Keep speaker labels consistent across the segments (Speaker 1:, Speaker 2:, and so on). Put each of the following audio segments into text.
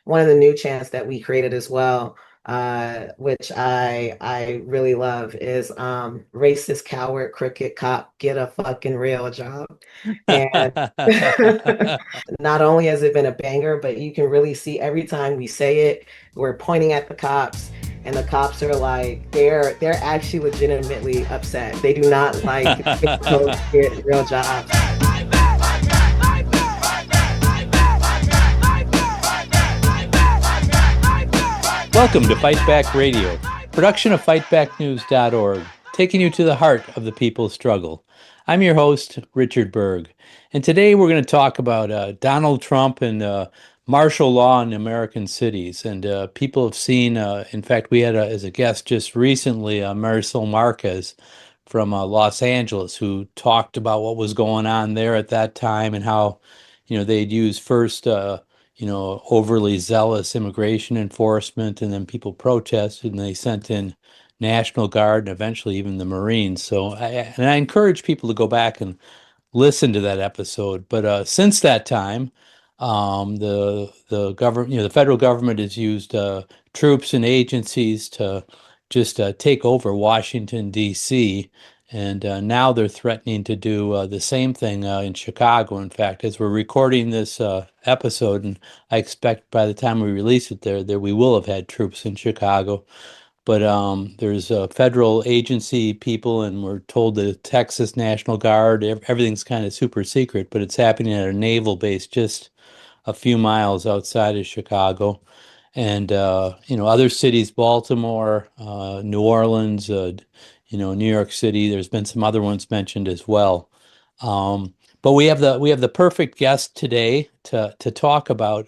Speaker 1: one of the new chants that we created as well, which I really love, is racist coward crooked cop, get a fucking real job. And not only has it been a banger, but you can really see every time we say it, we're pointing at the cops, and the cops are like, they're actually legitimately upset. They do not like white folks get real jobs.
Speaker 2: Welcome to Fight Back Radio, production of fightbacknews.org, taking you to the heart of the people's struggle. I'm your host, Richard Berg, and today we're going to talk about Donald Trump and martial law in American cities. And people have seen, in fact, we had as a guest just recently, Marisol Marquez from Los Angeles, who talked about what was going on there at that time and how, they'd use first overly zealous immigration enforcement, and then people protested and they sent in National Guard and eventually even the Marines. And I encourage people to go back and listen to that episode. But since that time, the government, the federal government has used troops and agencies to just take over Washington, D.C. And now they're threatening to do the same thing in Chicago. In fact, as we're recording this episode, and I expect by the time we release it, there we will have had troops in Chicago. But there's federal agency people, and we're told the Texas National Guard, everything's kind of super secret, but it's happening at a naval base just a few miles outside of Chicago. And, other cities, Baltimore, New Orleans, New York City, there's been some other ones mentioned as well. But we have the perfect guest today to talk about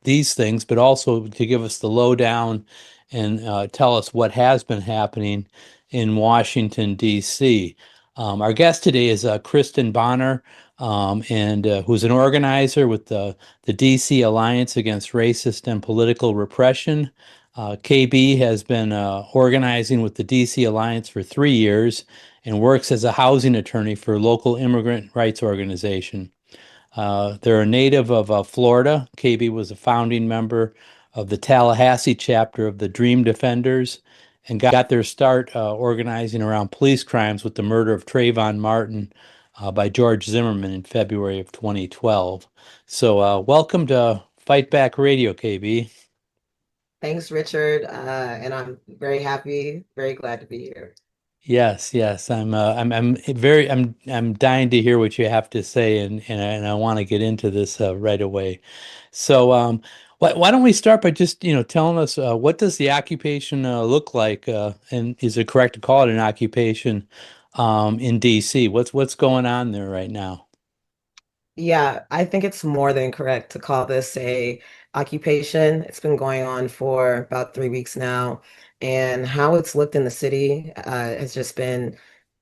Speaker 2: these things, but also to give us the lowdown and tell us what has been happening in Washington, D.C. Our guest today is Kristen Bonner, and who's an organizer with the D.C. Alliance Against Racist and Political Repression. KB has been organizing with the D.C. Alliance for 3 years and works as a housing attorney for a local immigrant rights organization. They're a native of Florida. KB was a founding member of the Tallahassee chapter of the Dream Defenders and got their start organizing around police crimes with the murder of Trayvon Martin by George Zimmerman in February of 2012. So welcome to Fight Back Radio, KB.
Speaker 1: Thanks, Richard. And I'm very happy, very glad to be here.
Speaker 2: Yes, yes. I'm dying to hear what you have to say, and I want to get into this right away. So, why don't we start by just, telling us what does the occupation look like, and is it correct to call it an occupation in DC? What's going on there right now?
Speaker 1: Yeah, I think it's more than correct to call this a occupation. It's been going on for about 3 weeks now, and how it's looked in the city has just been,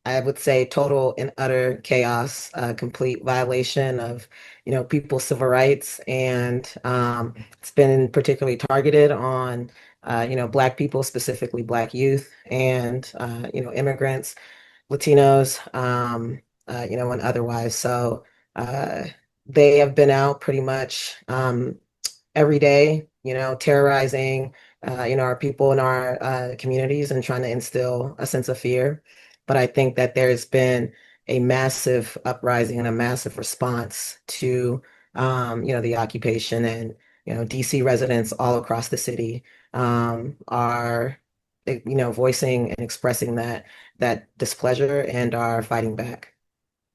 Speaker 1: I would say, total and utter chaos, complete violation of, people's civil rights, and it's been particularly targeted on, Black people, specifically Black youth, and immigrants, Latinos, and otherwise. So uh, they have been out pretty much every day, terrorizing, our people in our communities and trying to instill a sense of fear. But I think that there's been a massive uprising and a massive response to, the occupation, and, DC residents all across the city are, voicing and expressing that displeasure and are fighting back.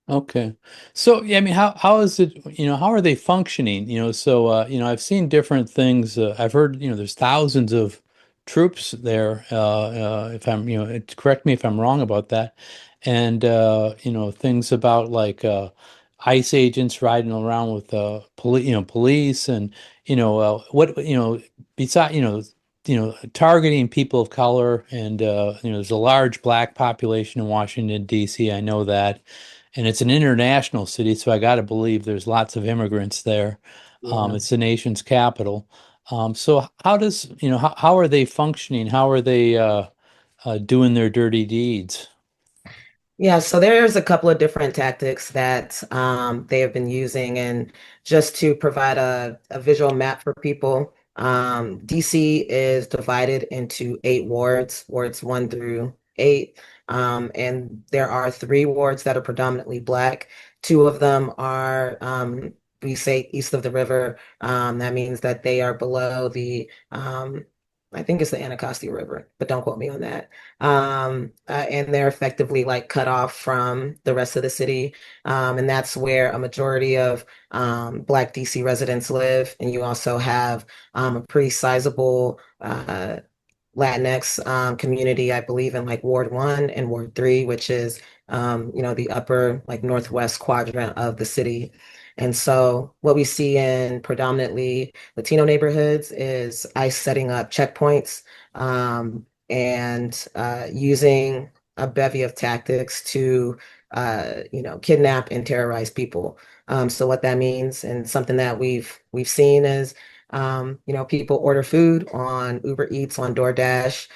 Speaker 2: Okay. So, yeah, I mean, how is it, how are they functioning? I've seen different things. I've heard, there's thousands of troops there. If I'm, correct me if I'm wrong about that. And, things about like ICE agents riding around with police and, what, beside, targeting people of color. And, there's a large Black population in Washington, D.C. I know that, and it's an international city, so I got to believe there's lots of immigrants there.
Speaker 1: Yeah.
Speaker 2: It's the nation's capital. So how are they functioning? How are they doing their dirty deeds?
Speaker 1: Yeah, so there's a couple of different tactics that they have been using, and just to provide a visual map for people, DC is divided into 8 wards, wards 1 through 8. And there are 3 wards that are predominantly Black. 2 of them are, we say east of the river. That means that they are below I think it's the Anacostia River, but don't quote me on that. And they're effectively like cut off from the rest of the city. And that's where a majority of Black DC residents live. And you also have a pretty sizable Latinx community, I believe, in like Ward 1 and Ward 3, which is, the upper, like northwest quadrant of the city. And so, what we see in predominantly Latino neighborhoods is ICE setting up checkpoints and using a bevy of tactics to, kidnap and terrorize people. So, what that means, and something that we've seen is people order food on Uber Eats, on DoorDash,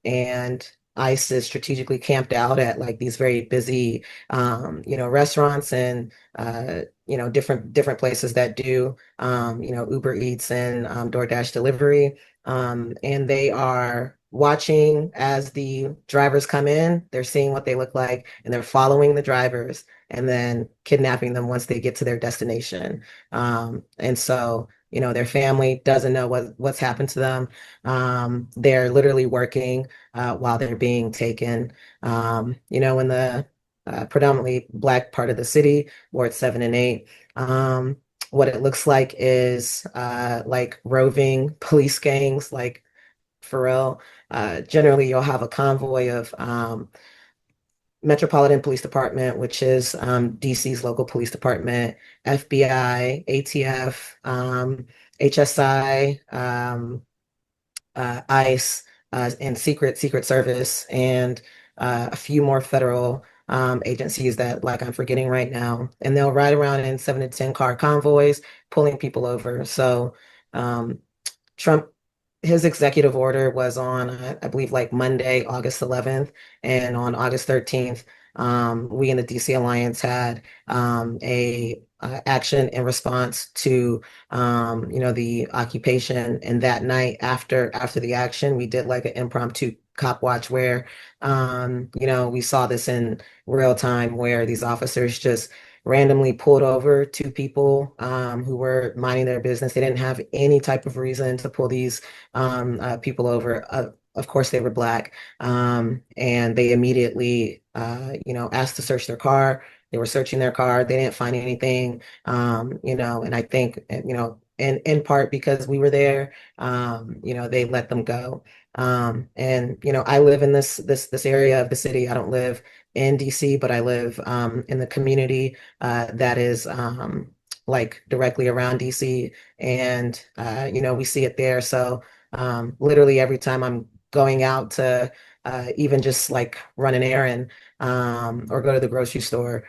Speaker 1: and ICE is strategically camped out at like these very busy, restaurants and different places that do, Uber Eats and DoorDash delivery. And they are watching as the drivers come in. They're seeing what they look like, and they're following the drivers and then kidnapping them once they get to their destination. And so their family doesn't know what's happened to them. They're literally working while they're being taken. In the predominantly Black part of the city, Ward 7 and 8. What it looks like is like roving police gangs, like for real. Generally, you'll have a convoy of Metropolitan Police Department, which is DC's local police department, FBI, ATF, HSI, ICE, and Secret Service, and a few more federal agencies that like I'm forgetting right now. And they'll ride around in 7 to 10 car convoys, pulling people over. So um, Trump, his executive order was on, I believe, like Monday, August 11th, and on August 13th, we in the DC Alliance had a action in response to, the occupation. And that night, after the action, we did like an impromptu cop watch where, we saw this in real time, where these officers just randomly pulled over 2 people who were minding their business. They didn't have any type of reason to pull these people over. Of course, they were Black, and they immediately, asked to search their car. They were searching their car. They didn't find anything, and I think, in part because we were there, they let them go. And I live in this area of the city. I don't live in DC, but I live in the community that is like directly around DC, and we see it there. So literally every time I'm going out to even just like run an errand or go to the grocery store,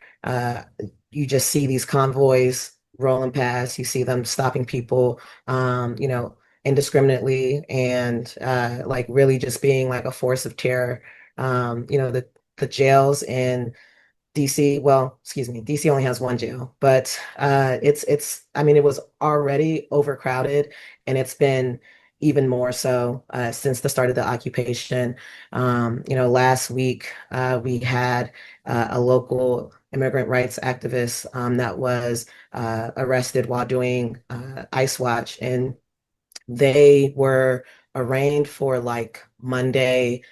Speaker 1: you just see these convoys rolling past. You see them stopping people, indiscriminately, and like really just being like a force of terror. The jails in DC, well, excuse me, DC only has 1 jail, but I mean, it was already overcrowded, and it's been even more so since the start of the occupation. Last week we had a local immigrant rights activist that was arrested while doing ICE watch, and they were arraigned for like Monday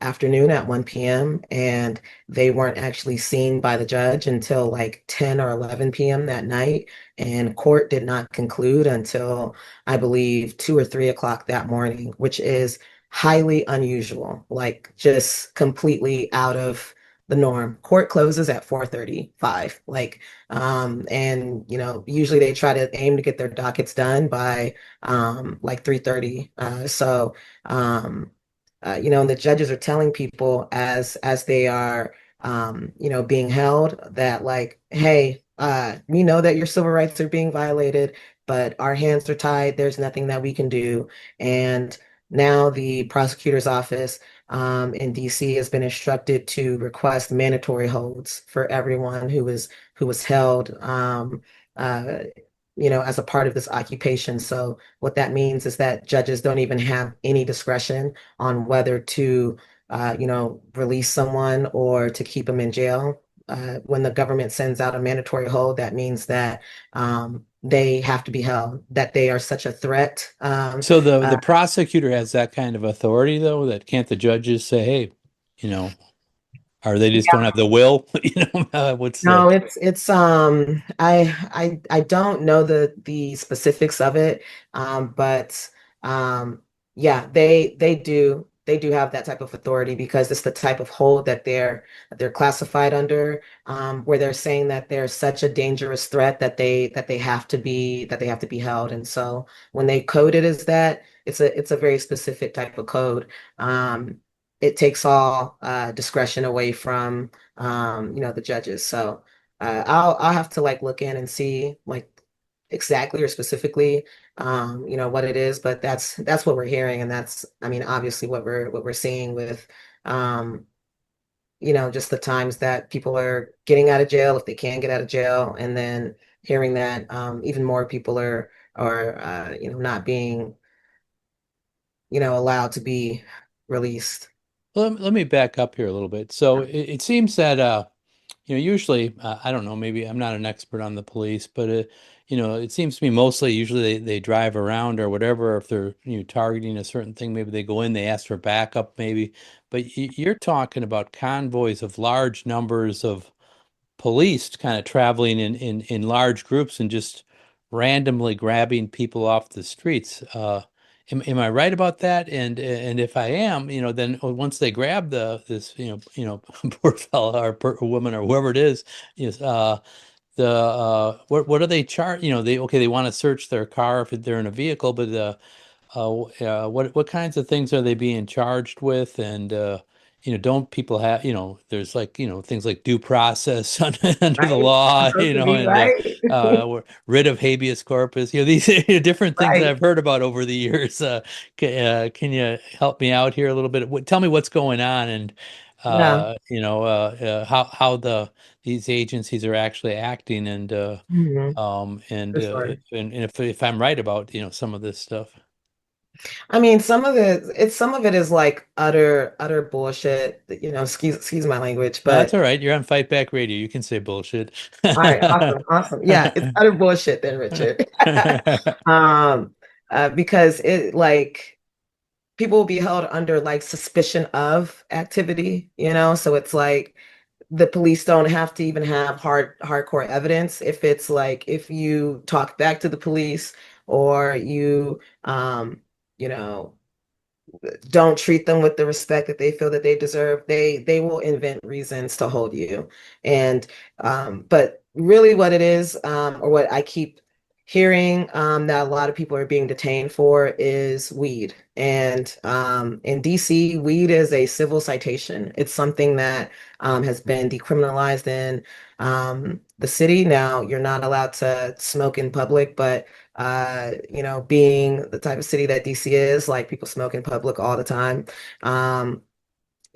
Speaker 1: afternoon at 1 p.m. and they weren't actually seen by the judge until like 10 or 11 p.m. that night. And court did not conclude until I believe 2 or 3 o'clock that morning, which is highly unusual, like just completely out of the norm. Court closes at 4:35. And usually they try to aim to get their dockets done by like 3:30. And the judges are telling people as they are, being held that like, hey, we know that your civil rights are being violated, but our hands are tied. There's nothing that we can do. And now the prosecutor's office in DC has been instructed to request mandatory holds for everyone who was held. as a part of this occupation. So what that means is that judges don't even have any discretion on whether to, release someone or to keep them in jail. When the government sends out a mandatory hold, that means that they have to be held, that they are such a threat.
Speaker 2: So the
Speaker 1: Uh,
Speaker 2: prosecutor has that kind of authority, though, that can't the judges say, hey, you know, or they just don't have the will? What's
Speaker 1: No,
Speaker 2: that?
Speaker 1: I don't know the specifics of it, but yeah, they do have that type of authority because it's the type of hold that they're classified under, where they're saying that they're such a dangerous threat that they have to be held. And so when they code it as that, it's a very specific type of code. It takes all discretion away from the judges. So I'll have to like look in and see like exactly or specifically what it is, but that's what we're hearing, and that's I mean obviously what we're seeing with um, just the times that people are getting out of jail if they can get out of jail, and then hearing that even more people are not being allowed to be released.
Speaker 2: Well, let me back up here a little bit. So it seems that usually I don't know, maybe I'm not an expert on the police, but it seems to me mostly usually they drive around or whatever. If they're targeting a certain thing, maybe they go in, they ask for backup, maybe. But you're talking about convoys of large numbers of police kind of traveling in large groups and just randomly grabbing people off the streets. Am I right about that? And if I am, then once they grab this poor fella or woman or whoever it is what are they charge? They want to search their car if they're in a vehicle, but what kinds of things are they being charged with? And don't people have, there's like, things like due process under the
Speaker 1: Right?
Speaker 2: law,
Speaker 1: Supposed to be
Speaker 2: and
Speaker 1: right.
Speaker 2: rid of habeas corpus, these different things that
Speaker 1: Right.
Speaker 2: I've heard about over the years. Can you help me out here a little bit? Tell me what's going on and
Speaker 1: Yeah.
Speaker 2: how these agencies are actually acting
Speaker 1: Mhm. For sure.
Speaker 2: and if I'm right about, some of this stuff.
Speaker 1: I mean, some of it is like utter bullshit. Excuse my language,
Speaker 2: No, that's
Speaker 1: but
Speaker 2: all right. You're on Fight Back Radio. You can say bullshit.
Speaker 1: all right, awesome, awesome. Yeah, it's utter bullshit then, Richard. Um, because it like people will be held under like suspicion of activity, so it's like the police don't have to even have hardcore evidence. If it's like if you talk back to the police or you know don't treat them with the respect that they feel that they deserve, they will invent reasons to hold you. And but really what it is, or what I keep hearing that a lot of people are being detained for is weed. And in DC, weed is a civil citation. It's something that has been decriminalized in the city. Now, you're not allowed to smoke in public, but being the type of city that DC is, like people smoke in public all the time. Um,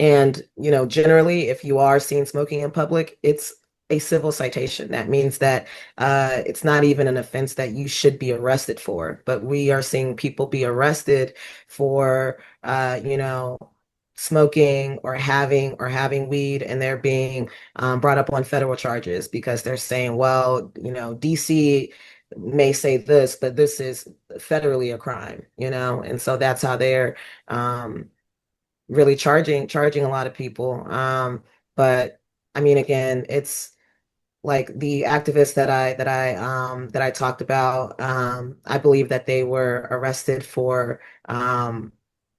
Speaker 1: and, generally, if you are seen smoking in public, it's a civil citation. That means that it's not even an offense that you should be arrested for. But we are seeing people be arrested for, smoking or having weed, and they're being brought up on federal charges because they're saying, well, DC may say this, but this is federally a crime, and so that's how they're really charging a lot of people. But I mean, again, it's like the activists that I talked about. I believe that they were arrested for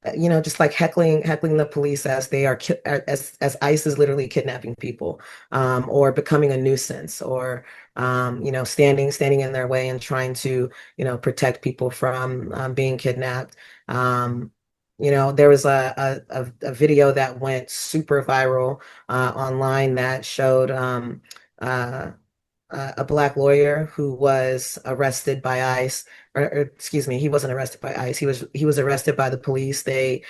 Speaker 1: just like heckling the police as they are as ICE is literally kidnapping people, or becoming a nuisance, or standing in their way and trying to protect people from being kidnapped. Um, there was a video that went super viral online that showed uh, a black lawyer who was arrested by ICE, or excuse me, he wasn't arrested by ICE. He was arrested by the police. They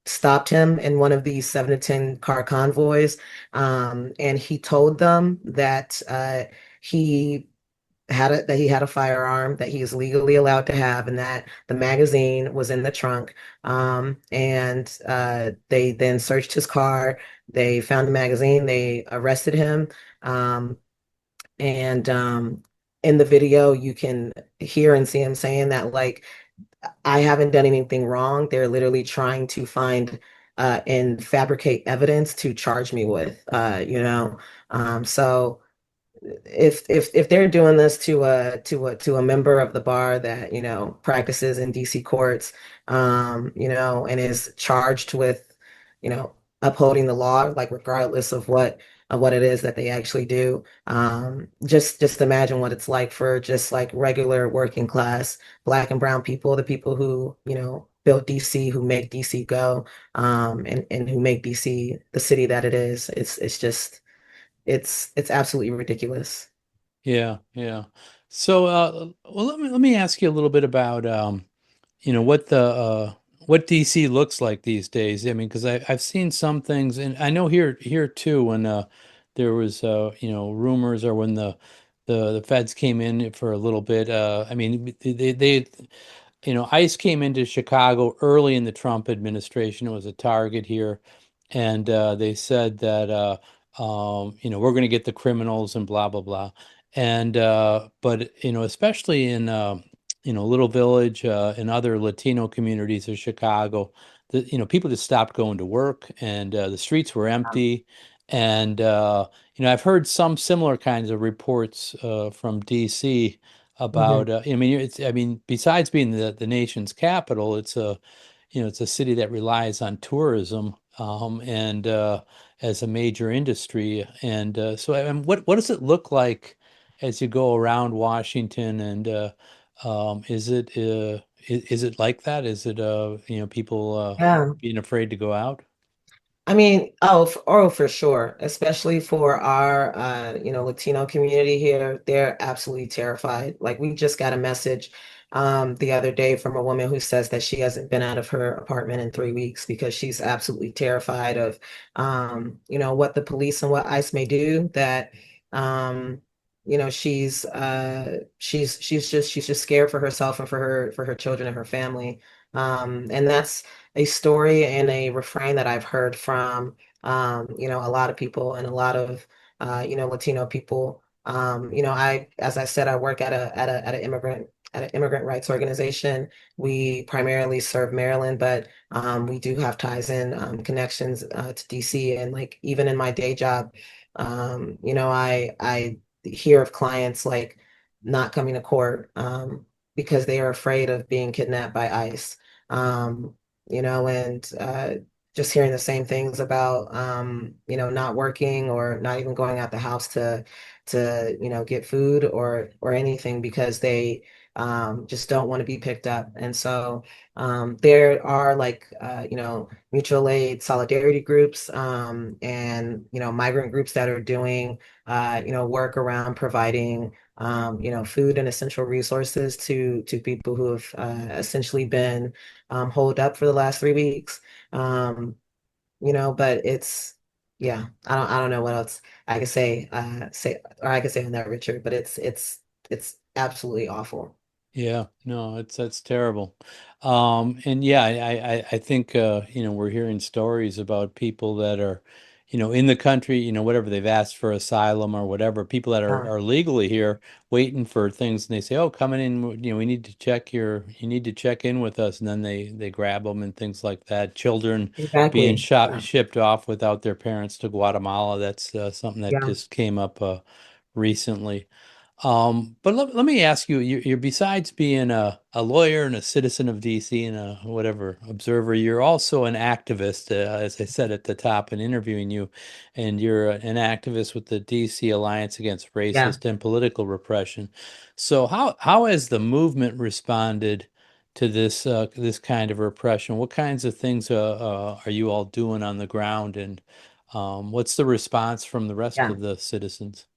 Speaker 1: stopped him in one of these 7 to 10 car convoys, and he told them that he that he had a firearm that he is legally allowed to have, and that the magazine was in the trunk. And they then searched his car. They found the magazine. They arrested him. Um, and in the video, you can hear and see him saying that, like, I haven't done anything wrong. They're literally trying to find and fabricate evidence to charge me with, So if they're doing this to a member of the bar that practices in DC courts, and is charged with you know upholding the law, like regardless of what it is that they actually do, just imagine what it's like for just like regular working class Black and brown people, the people who built DC, who make DC go, and who make DC the city that it is. It's just it's absolutely ridiculous.
Speaker 2: Yeah, yeah. So, well, let me ask you a little bit about what the what DC looks like these days. I mean, because I've seen some things, and I know here too when there was rumors, or when the feds came in for a little bit. I mean, they ICE came into Chicago early in the Trump administration. It was a target here, and they said that we're going to get the criminals and blah blah blah. And but especially in Little Village and other Latino communities of Chicago, people just stopped going to work, and the streets were empty. And I've heard some similar kinds of reports from DC
Speaker 1: Hmm.
Speaker 2: about I mean, besides being the nation's capital, it's a city that relies on tourism, and as a major industry. And so I mean, what does it look like as you go around Washington? And is it like that? Is it people
Speaker 1: Yeah.
Speaker 2: being afraid to go out?
Speaker 1: I mean, oh, for sure, especially for our, Latino community here, they're absolutely terrified. Like, we just got a message, the other day from a woman who says that she hasn't been out of her apartment in 3 weeks because she's absolutely terrified of, what the police and what ICE may do. That, she's just scared for herself and for her children and her family. And that's a story and a refrain that I've heard from a lot of people and a lot of Latino people. As I said, I work at an immigrant rights organization. We primarily serve Maryland, but we do have ties and connections to DC. And like even in my day job, I hear of clients like not coming to court because they are afraid of being kidnapped by ICE. And just hearing the same things about not working or not even going out the house to get food or anything because they just don't want to be picked up. And so there are like mutual aid solidarity groups, and migrant groups that are doing work around providing food and essential resources to people who have essentially been holed up for the last 3 weeks. Um, but it's yeah, I don't know what else I could I could say on that, Richard, but it's absolutely awful.
Speaker 2: Yeah, no, that's terrible. And yeah, I think we're hearing stories about people that are, in the country, whatever they've asked for asylum or whatever, people that are,
Speaker 1: Yeah,
Speaker 2: are legally here waiting for things, and they say, "Oh, coming in, we need to you need to check in with us," and then they grab them and things like that. Children being
Speaker 1: exactly. Yeah,
Speaker 2: shipped off without their parents to Guatemala. That's something that
Speaker 1: yeah,
Speaker 2: just came up recently. But let me ask you, you're besides being a lawyer and a citizen of DC and a whatever observer, you're also an activist, as I said at the top in interviewing you, and you're an activist with the DC Alliance Against
Speaker 1: yeah.
Speaker 2: Racist and Political Repression. So how has the movement responded to this kind of repression? What kinds of things are you all doing on the ground, and what's the response from the rest
Speaker 1: Yeah.
Speaker 2: of the citizens?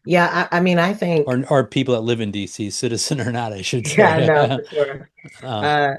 Speaker 1: I mean, I think,
Speaker 2: Or people that live in DC, citizen or not, I should
Speaker 1: yeah, no,
Speaker 2: say.
Speaker 1: for sure.
Speaker 2: uh,
Speaker 1: Uh,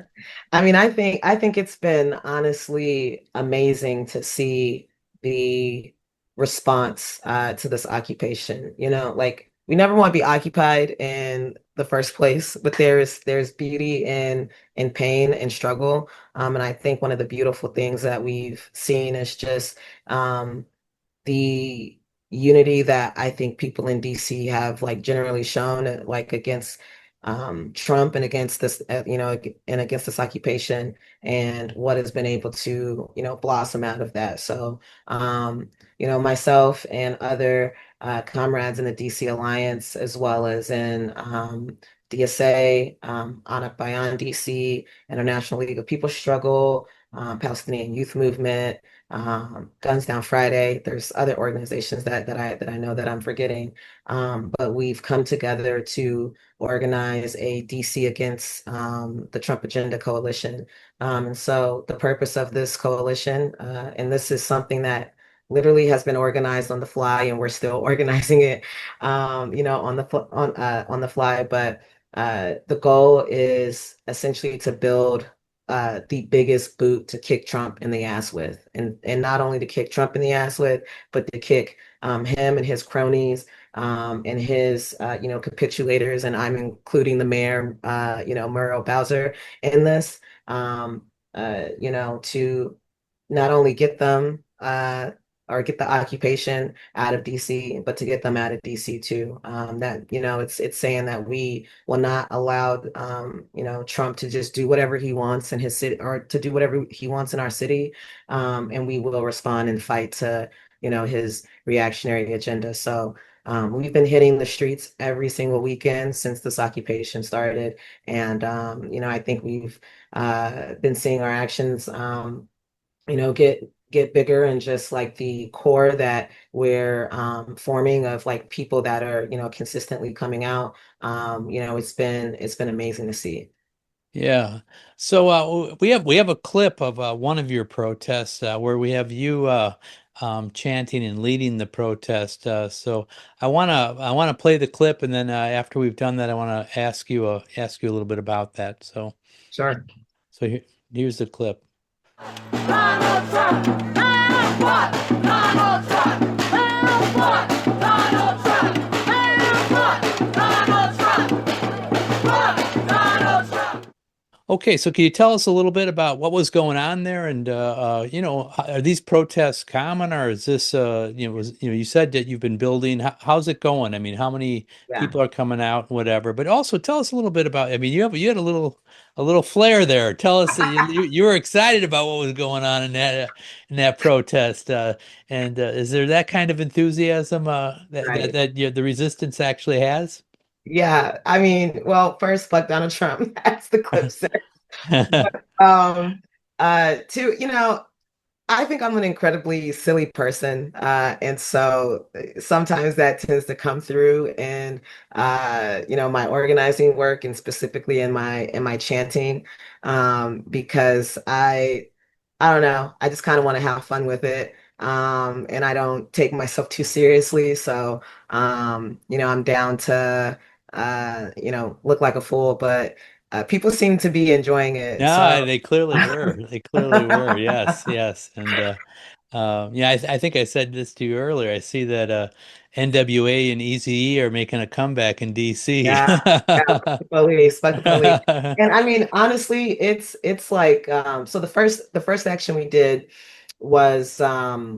Speaker 1: I think it's been honestly amazing to see the response to this occupation. Like we never want to be occupied in the first place, but there's beauty in pain and struggle. And I think one of the beautiful things that we've seen is just the unity that I think people in DC have like generally shown, like against Trump and against this, and against this occupation, and what has been able to, blossom out of that. So, myself and other comrades in the DC Alliance, as well as in DSA, Anak Bayan DC, International League of People Struggle, Palestinian Youth Movement, Guns Down Friday. There's other organizations that I know that I'm forgetting, but we've come together to organize a DC Against the Trump Agenda coalition. And so the purpose of this coalition, and this is something that literally has been organized on the fly, and we're still organizing it, on the fly. But the goal is essentially to build the biggest boot to kick Trump in the ass with, and not only to kick Trump in the ass with, but to kick him and his cronies, and his capitulators, and I'm including the mayor, Muriel Bowser in this, to not only get them or get the occupation out of DC, but to get them out of DC too. That it's saying that we will not allow Trump to just do whatever he wants in his city, or to do whatever he wants in our city, and we will respond and fight to his reactionary agenda. So. We've been hitting the streets every single weekend since this occupation started, and I think we've been seeing our actions, get bigger, and just like the core that we're forming of like people that are consistently coming out. It's been amazing to see.
Speaker 2: Yeah. So we have a clip of one of your protests where we have you chanting and leading the protest. So I wanna play the clip, and then after we've done that, I want to ask you a little bit about that. So
Speaker 1: Sure.
Speaker 2: here's the clip.
Speaker 3: Donald Trump, help us! Donald Trump, help us! Donald Trump, help us! Donald Trump, Donald Trump.
Speaker 2: Okay, so can you tell us a little bit about what was going on there, and are these protests common, or is this you said that you've been building. How's it going? I mean, how many
Speaker 1: Yeah.
Speaker 2: people are coming out, whatever. But also tell us a little bit about. I mean, you had a little flair there. Tell us that you were excited about what was going on in that protest, and is there that kind of enthusiasm that that
Speaker 1: Right.
Speaker 2: that the resistance actually has?
Speaker 1: Yeah. I mean, well, first, fuck Donald Trump. That's the clip said. But I think I'm an incredibly silly person, and so sometimes that tends to come through in, my organizing work, and specifically in my chanting, because I don't know, I just kind of want to have fun with it, and I don't take myself too seriously, so I'm down to look like a fool, but people seem to be enjoying it, so.
Speaker 2: No, they clearly were. They clearly were. Yes, yes. And yeah, I think I said this to you earlier. I see that NWA and Eazy-E are making a comeback in DC.
Speaker 1: Yeah, yeah, fuck the police. And I mean, honestly, it's like, so the first action we did was, uh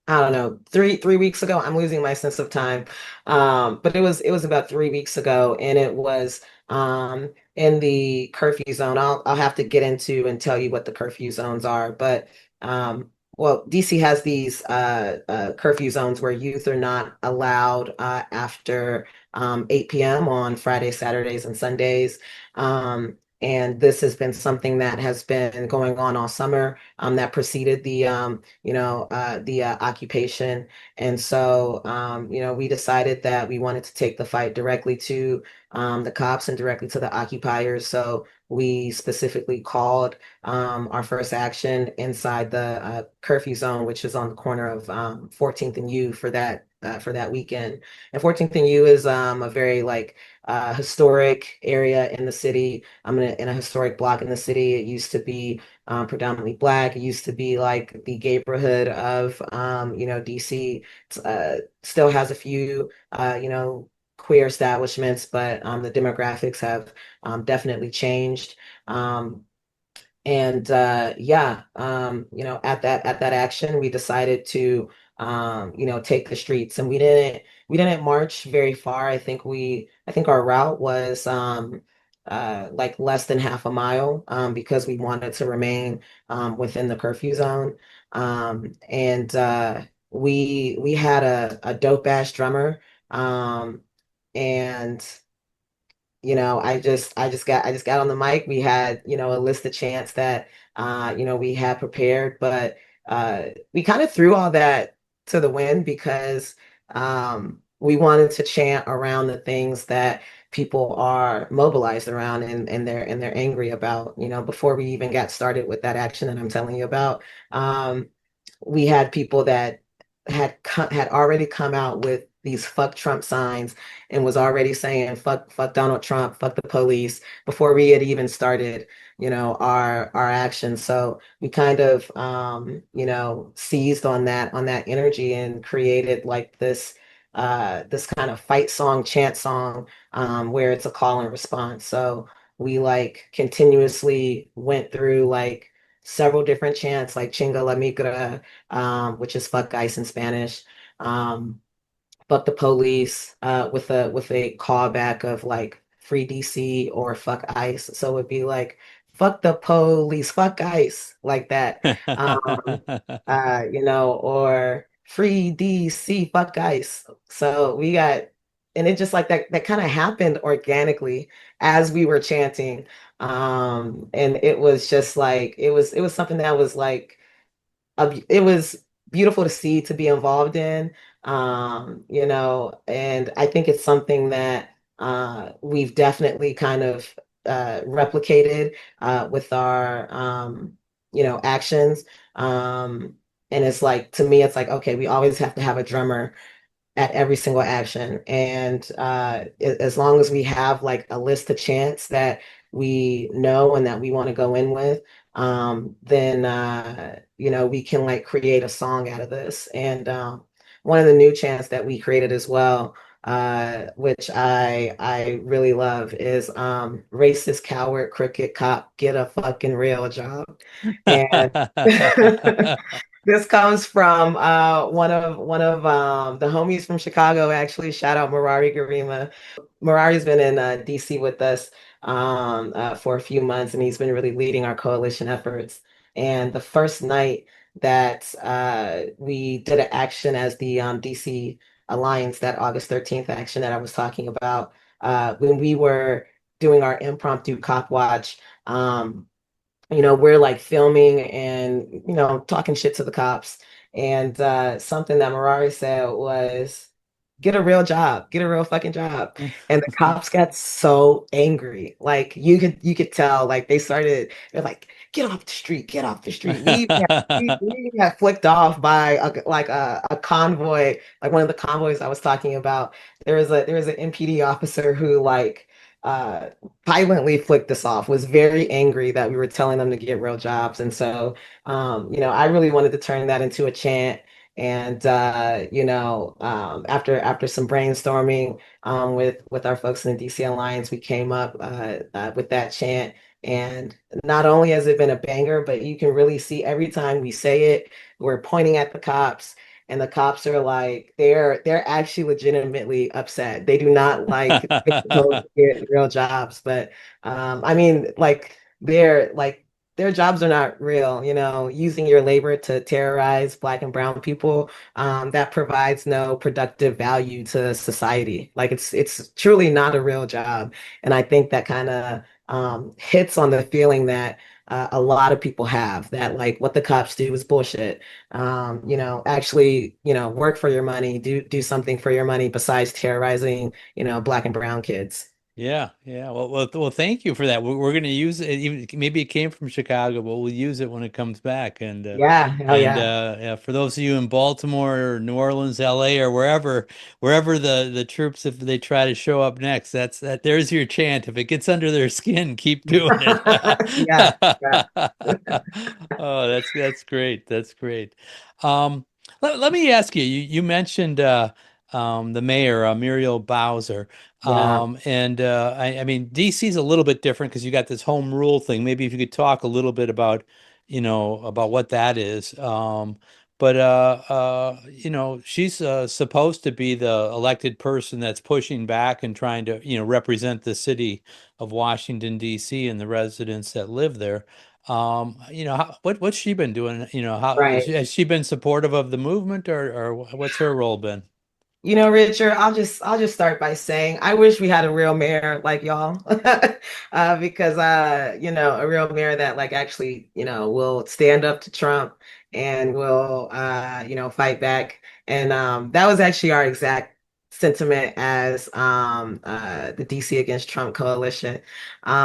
Speaker 1: I don't know, three weeks ago. I'm losing my sense of time. But it was about 3 weeks ago, and it was in the curfew zone. I'll have to get into and tell you what the curfew zones are. But well, DC has these curfew zones where youth are not allowed after 8 p.m. on Fridays, Saturdays, and Sundays. And this has been something that has been going on all summer, that preceded the occupation. And so, we decided that we wanted to take the fight directly to the cops and directly to the occupiers. So we specifically called our first action inside the curfew zone, which is on the corner of 14th and U, for that for that weekend. And 14th and U is a very like historic area in the city. I'm in a historic block in the city. It used to be predominantly Black. It used to be like the neighborhood of DC. It's, still has a few queer establishments, but the demographics have definitely changed. Um, and yeah, at that action, we decided to take the streets, and we didn't march very far. I think our route was like less than half a mile because we wanted to remain within the curfew zone. And we had a dope ass drummer. Um, and I just got on the mic. We had, a list of chants that we had prepared, but we kind of threw all that to the wind because we wanted to chant around the things that people are mobilized around and they're angry about. Before we even got started with that action that I'm telling you about, um, we had people that had already come out with these fuck Trump signs and was already saying fuck Donald Trump, fuck the police before we had even started, our actions. So we kind of seized on that energy and created like this kind of fight song, chant song, where it's a call and response. So we like continuously went through like several different chants like Chinga la migra, which is fuck ice in Spanish. Um, Fuck the police with a callback of like free DC or fuck ICE. So it'd be like fuck the police, fuck ICE, like that. Um, or free DC, fuck ICE. So we got and it just like that kind of happened organically as we were chanting. And it was just like it was something that was like it was beautiful to see to be involved in and I think it's something that we've definitely kind of replicated with our actions and it's like to me it's like okay we always have to have a drummer at every single action. And as long as we have like a list of chants that we know and that we want to go in with, then we can like create a song out of this. And one of the new chants that we created as well, which I really love, is racist coward crooked cop, get a fucking real job. And this comes from one of the homies from Chicago, actually. Shout out Marari Garima. Marari's been in DC with us for a few months, and he's been really leading our coalition efforts. And the first night that we did an action as the DC Alliance, that August 13th action that I was talking about, when we were doing our impromptu cop watch, we're like filming and, talking shit to the cops. And something that Marari said was, get a real job, get a real fucking job. And the cops got so angry. Like you could tell, like they're like, get off the street, get off the street. We got flicked off by a convoy, like one of the convoys I was talking about. There was an MPD officer who like uh violently flicked us off, was very angry that we were telling them to get real jobs. And so, I really wanted to turn that into a chant. And after some brainstorming with our folks in the DC Alliance, we came up with that chant. And not only has it been a banger, but you can really see every time we say it, we're pointing at the cops, and the cops are like, they're actually legitimately upset. They do not like being told to get real jobs, but I mean, like their jobs are not real. Using your labor to terrorize Black and brown people, that provides no productive value to society. Like it's truly not a real job, and I think that kind of hits on the feeling that a lot of people have that like what the cops do is bullshit. Actually, work for your money, do something for your money besides terrorizing, Black and brown kids.
Speaker 2: Yeah, yeah. Well, thank you for that. We're going to use it. Even maybe it came from Chicago, but we'll use it when it comes back.
Speaker 1: Yeah, hell yeah.
Speaker 2: Yeah, for those of you in Baltimore or New Orleans, LA, or wherever the troops, if they try to show up next, that. There's your chant. If it gets under their skin, keep doing it.
Speaker 1: Yeah, yeah,
Speaker 2: Oh, that's great. That's great. Um, let me ask you. You mentioned the mayor, Muriel Bowser.
Speaker 1: yeah.
Speaker 2: I mean, DC is a little bit different because you got this home rule thing. Maybe if you could talk a little bit about, about what that is. She's supposed to be the elected person that's pushing back and trying to, represent the city of Washington, D.C. and the residents that live there. What's she been doing? How
Speaker 1: Right.
Speaker 2: has she been supportive of the movement, or what's her role been?
Speaker 1: Richard, I'll just start by saying I wish we had a real mayor like y'all. Because a real mayor that like actually, will stand up to Trump and will fight back. And that was actually our exact sentiment as the DC Against Trump coalition.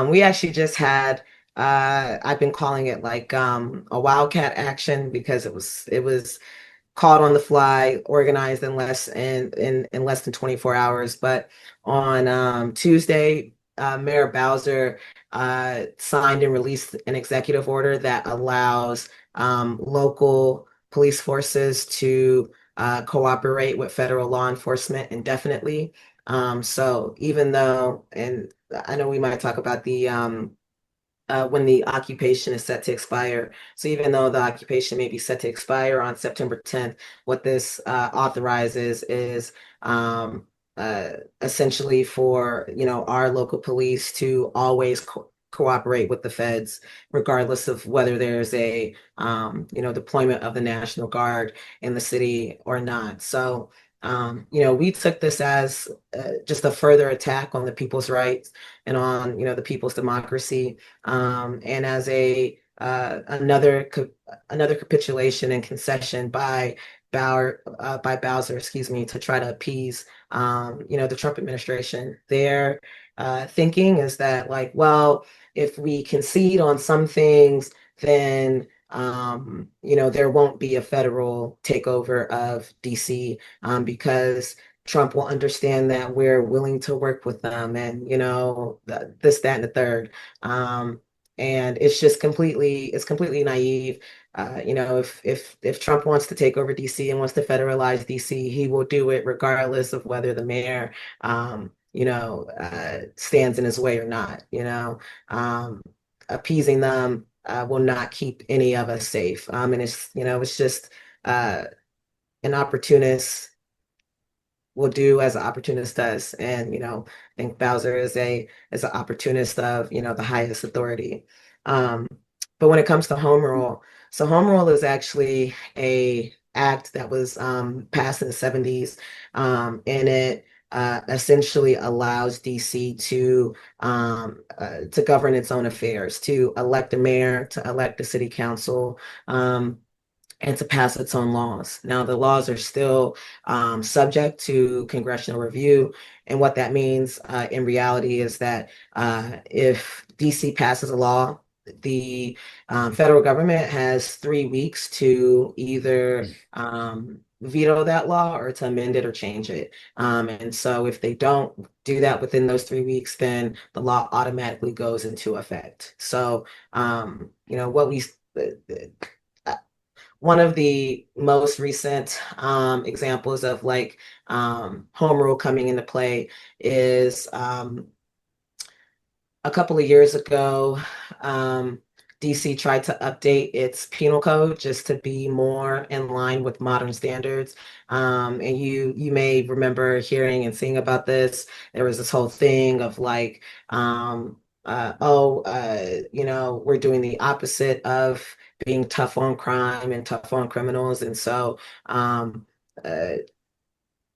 Speaker 1: We actually just had I've been calling it like a wildcat action because it was caught on the fly, organized in less than 24 hours. But on Tuesday, Mayor Bowser signed and released an executive order that allows local police forces to cooperate with federal law enforcement indefinitely. So even though, and I know we might talk about the when the occupation is set to expire. So even though the occupation may be set to expire on September 10th, what this authorizes is uh, essentially for our local police to always cooperate with the feds, regardless of whether there's a deployment of the National Guard in the city or not. So we took this as just a further attack on the people's rights and on the people's democracy, and as a another capitulation and concession by Bowser, excuse me, to try to appease the Trump administration. Their thinking is that like, well, if we concede on some things, then there won't be a federal takeover of DC, because Trump will understand that we're willing to work with them and this, that, and the third. Um, and it's completely naive. If Trump wants to take over DC and wants to federalize DC, he will do it regardless of whether the mayor, stands in his way or not. Appeasing them will not keep any of us safe. And it's just uh, an opportunist will do as an opportunist does. And, I think Bowser is an opportunist of, the highest authority. Um, but when it comes to home rule, so home rule is actually a act that was passed in the 70s, and it essentially allows DC to govern its own affairs, to elect a mayor, to elect a city council, and to pass its own laws. Now, the laws are still subject to congressional review. And what that means in reality is that if DC passes a law, the federal government has 3 weeks to either veto that law or to amend it or change it. And so if they don't do that within those 3 weeks, then the law automatically goes into effect. So, what we uh, one of the most recent examples of like home rule coming into play is a couple of years ago, DC tried to update its penal code just to be more in line with modern standards. And you may remember hearing and seeing about this. There was this whole thing of like, we're doing the opposite of being tough on crime and tough on criminals. And so uh,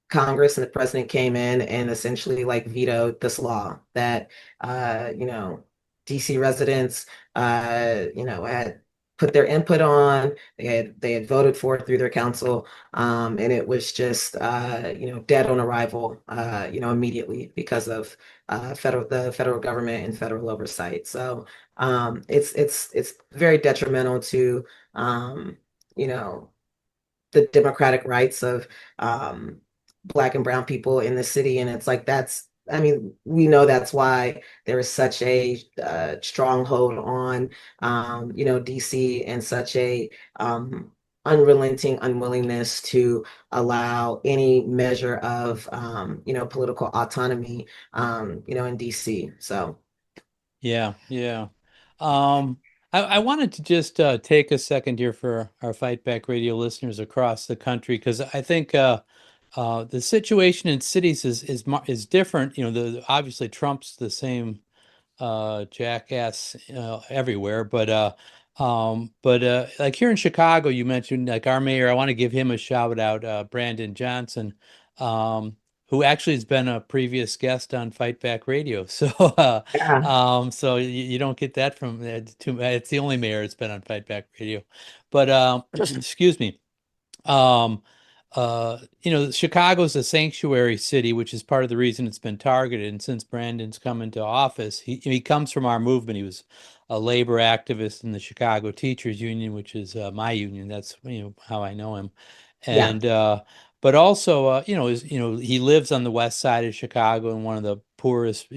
Speaker 1: Congress and the president came in and essentially like vetoed this law that DC residents had put their input on. They had voted for it through their council, and it was just dead on arrival, immediately because of the federal government and federal oversight. So it's very detrimental to um, you know the democratic rights of um, Black and brown people in the city. And it's like I mean, we know that's why there is such a stronghold on, DC, and such a unrelenting unwillingness to allow any measure of, political autonomy, in DC. So,
Speaker 2: Yeah, yeah. Um, I wanted to just take a second here for our Fight Back Radio listeners across the country because I think the situation in cities is different. Obviously Trump's the same jackass everywhere. But like here in Chicago, you mentioned like our mayor. I want to give him a shout out, Brandon Johnson, um, who actually has been a previous guest on Fight Back Radio.
Speaker 1: yeah,
Speaker 2: So you don't get that from it's the only mayor that's been on Fight Back Radio. But excuse me. Um, Chicago's a sanctuary city, which is part of the reason it's been targeted. And since Brandon's come into office, he comes from our movement. He was a labor activist in the Chicago Teachers Union, which is my union. That's how I know him.
Speaker 1: yeah,
Speaker 2: And but also, he lives on the west side of Chicago in one of the poorest, I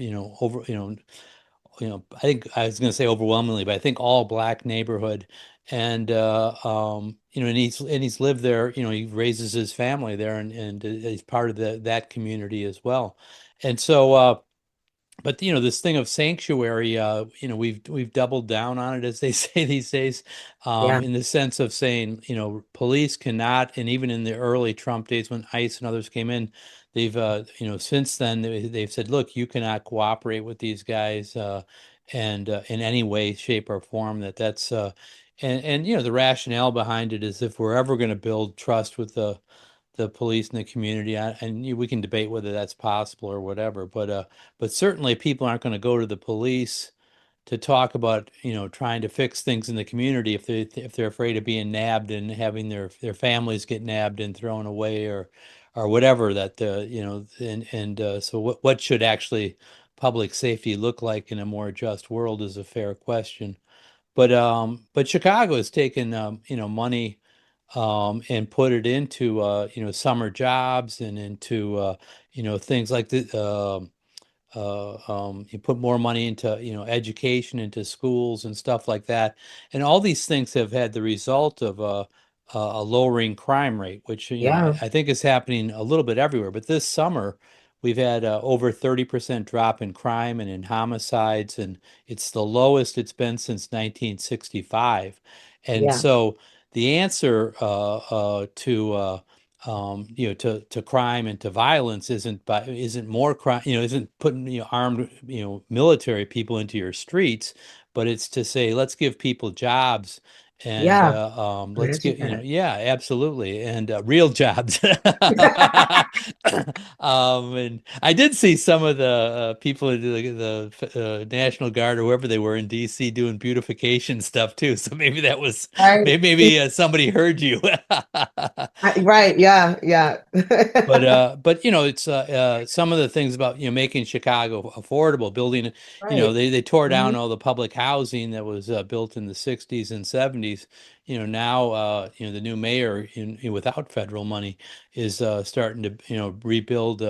Speaker 2: think I was going to say overwhelmingly, but I think all black neighborhood. And and he's lived there. He raises his family there, and he's part of that community as well. And so, but this thing of sanctuary, we've doubled down on it, as they say these days,
Speaker 1: yeah,
Speaker 2: in the sense of saying, police cannot, and even in the early Trump days when ICE and others came in, they've since then they've said, look, you cannot cooperate with these guys, and in any way, shape, or form. And the rationale behind it is if we're ever going to build trust with the police and the community, and we can debate whether that's possible or whatever, but certainly people aren't going to go to the police to talk about trying to fix things in the community if they're afraid of being nabbed and having their families get nabbed and thrown away or whatever that and so what should actually public safety look like in a more just world is a fair question. But Chicago has taken money and put it into summer jobs and into things like you put more money into education, into schools and stuff like that, and all these things have had the result of a lowering crime rate, which
Speaker 1: yeah,
Speaker 2: I think is happening a little bit everywhere. But this summer we've had over 30% drop in crime and in homicides, and it's the lowest it's been since 1965. And
Speaker 1: yeah,
Speaker 2: so the answer to crime and to violence isn't more crime, isn't putting armed military people into your streets, but it's to say let's give people jobs and
Speaker 1: yeah.
Speaker 2: let's
Speaker 1: Glad you
Speaker 2: get
Speaker 1: back.
Speaker 2: yeah, absolutely, and real jobs. And I did see some of the people in the National Guard or whoever they were in DC doing beautification stuff too. So maybe that was
Speaker 1: Right.
Speaker 2: maybe somebody heard you.
Speaker 1: Right. Yeah. Yeah.
Speaker 2: But it's some of the things about making Chicago affordable, building,
Speaker 1: Right.
Speaker 2: they tore down
Speaker 1: Mhm.
Speaker 2: all the public housing that was built in the 60s and 70s. Now the new mayor without federal money is starting to rebuild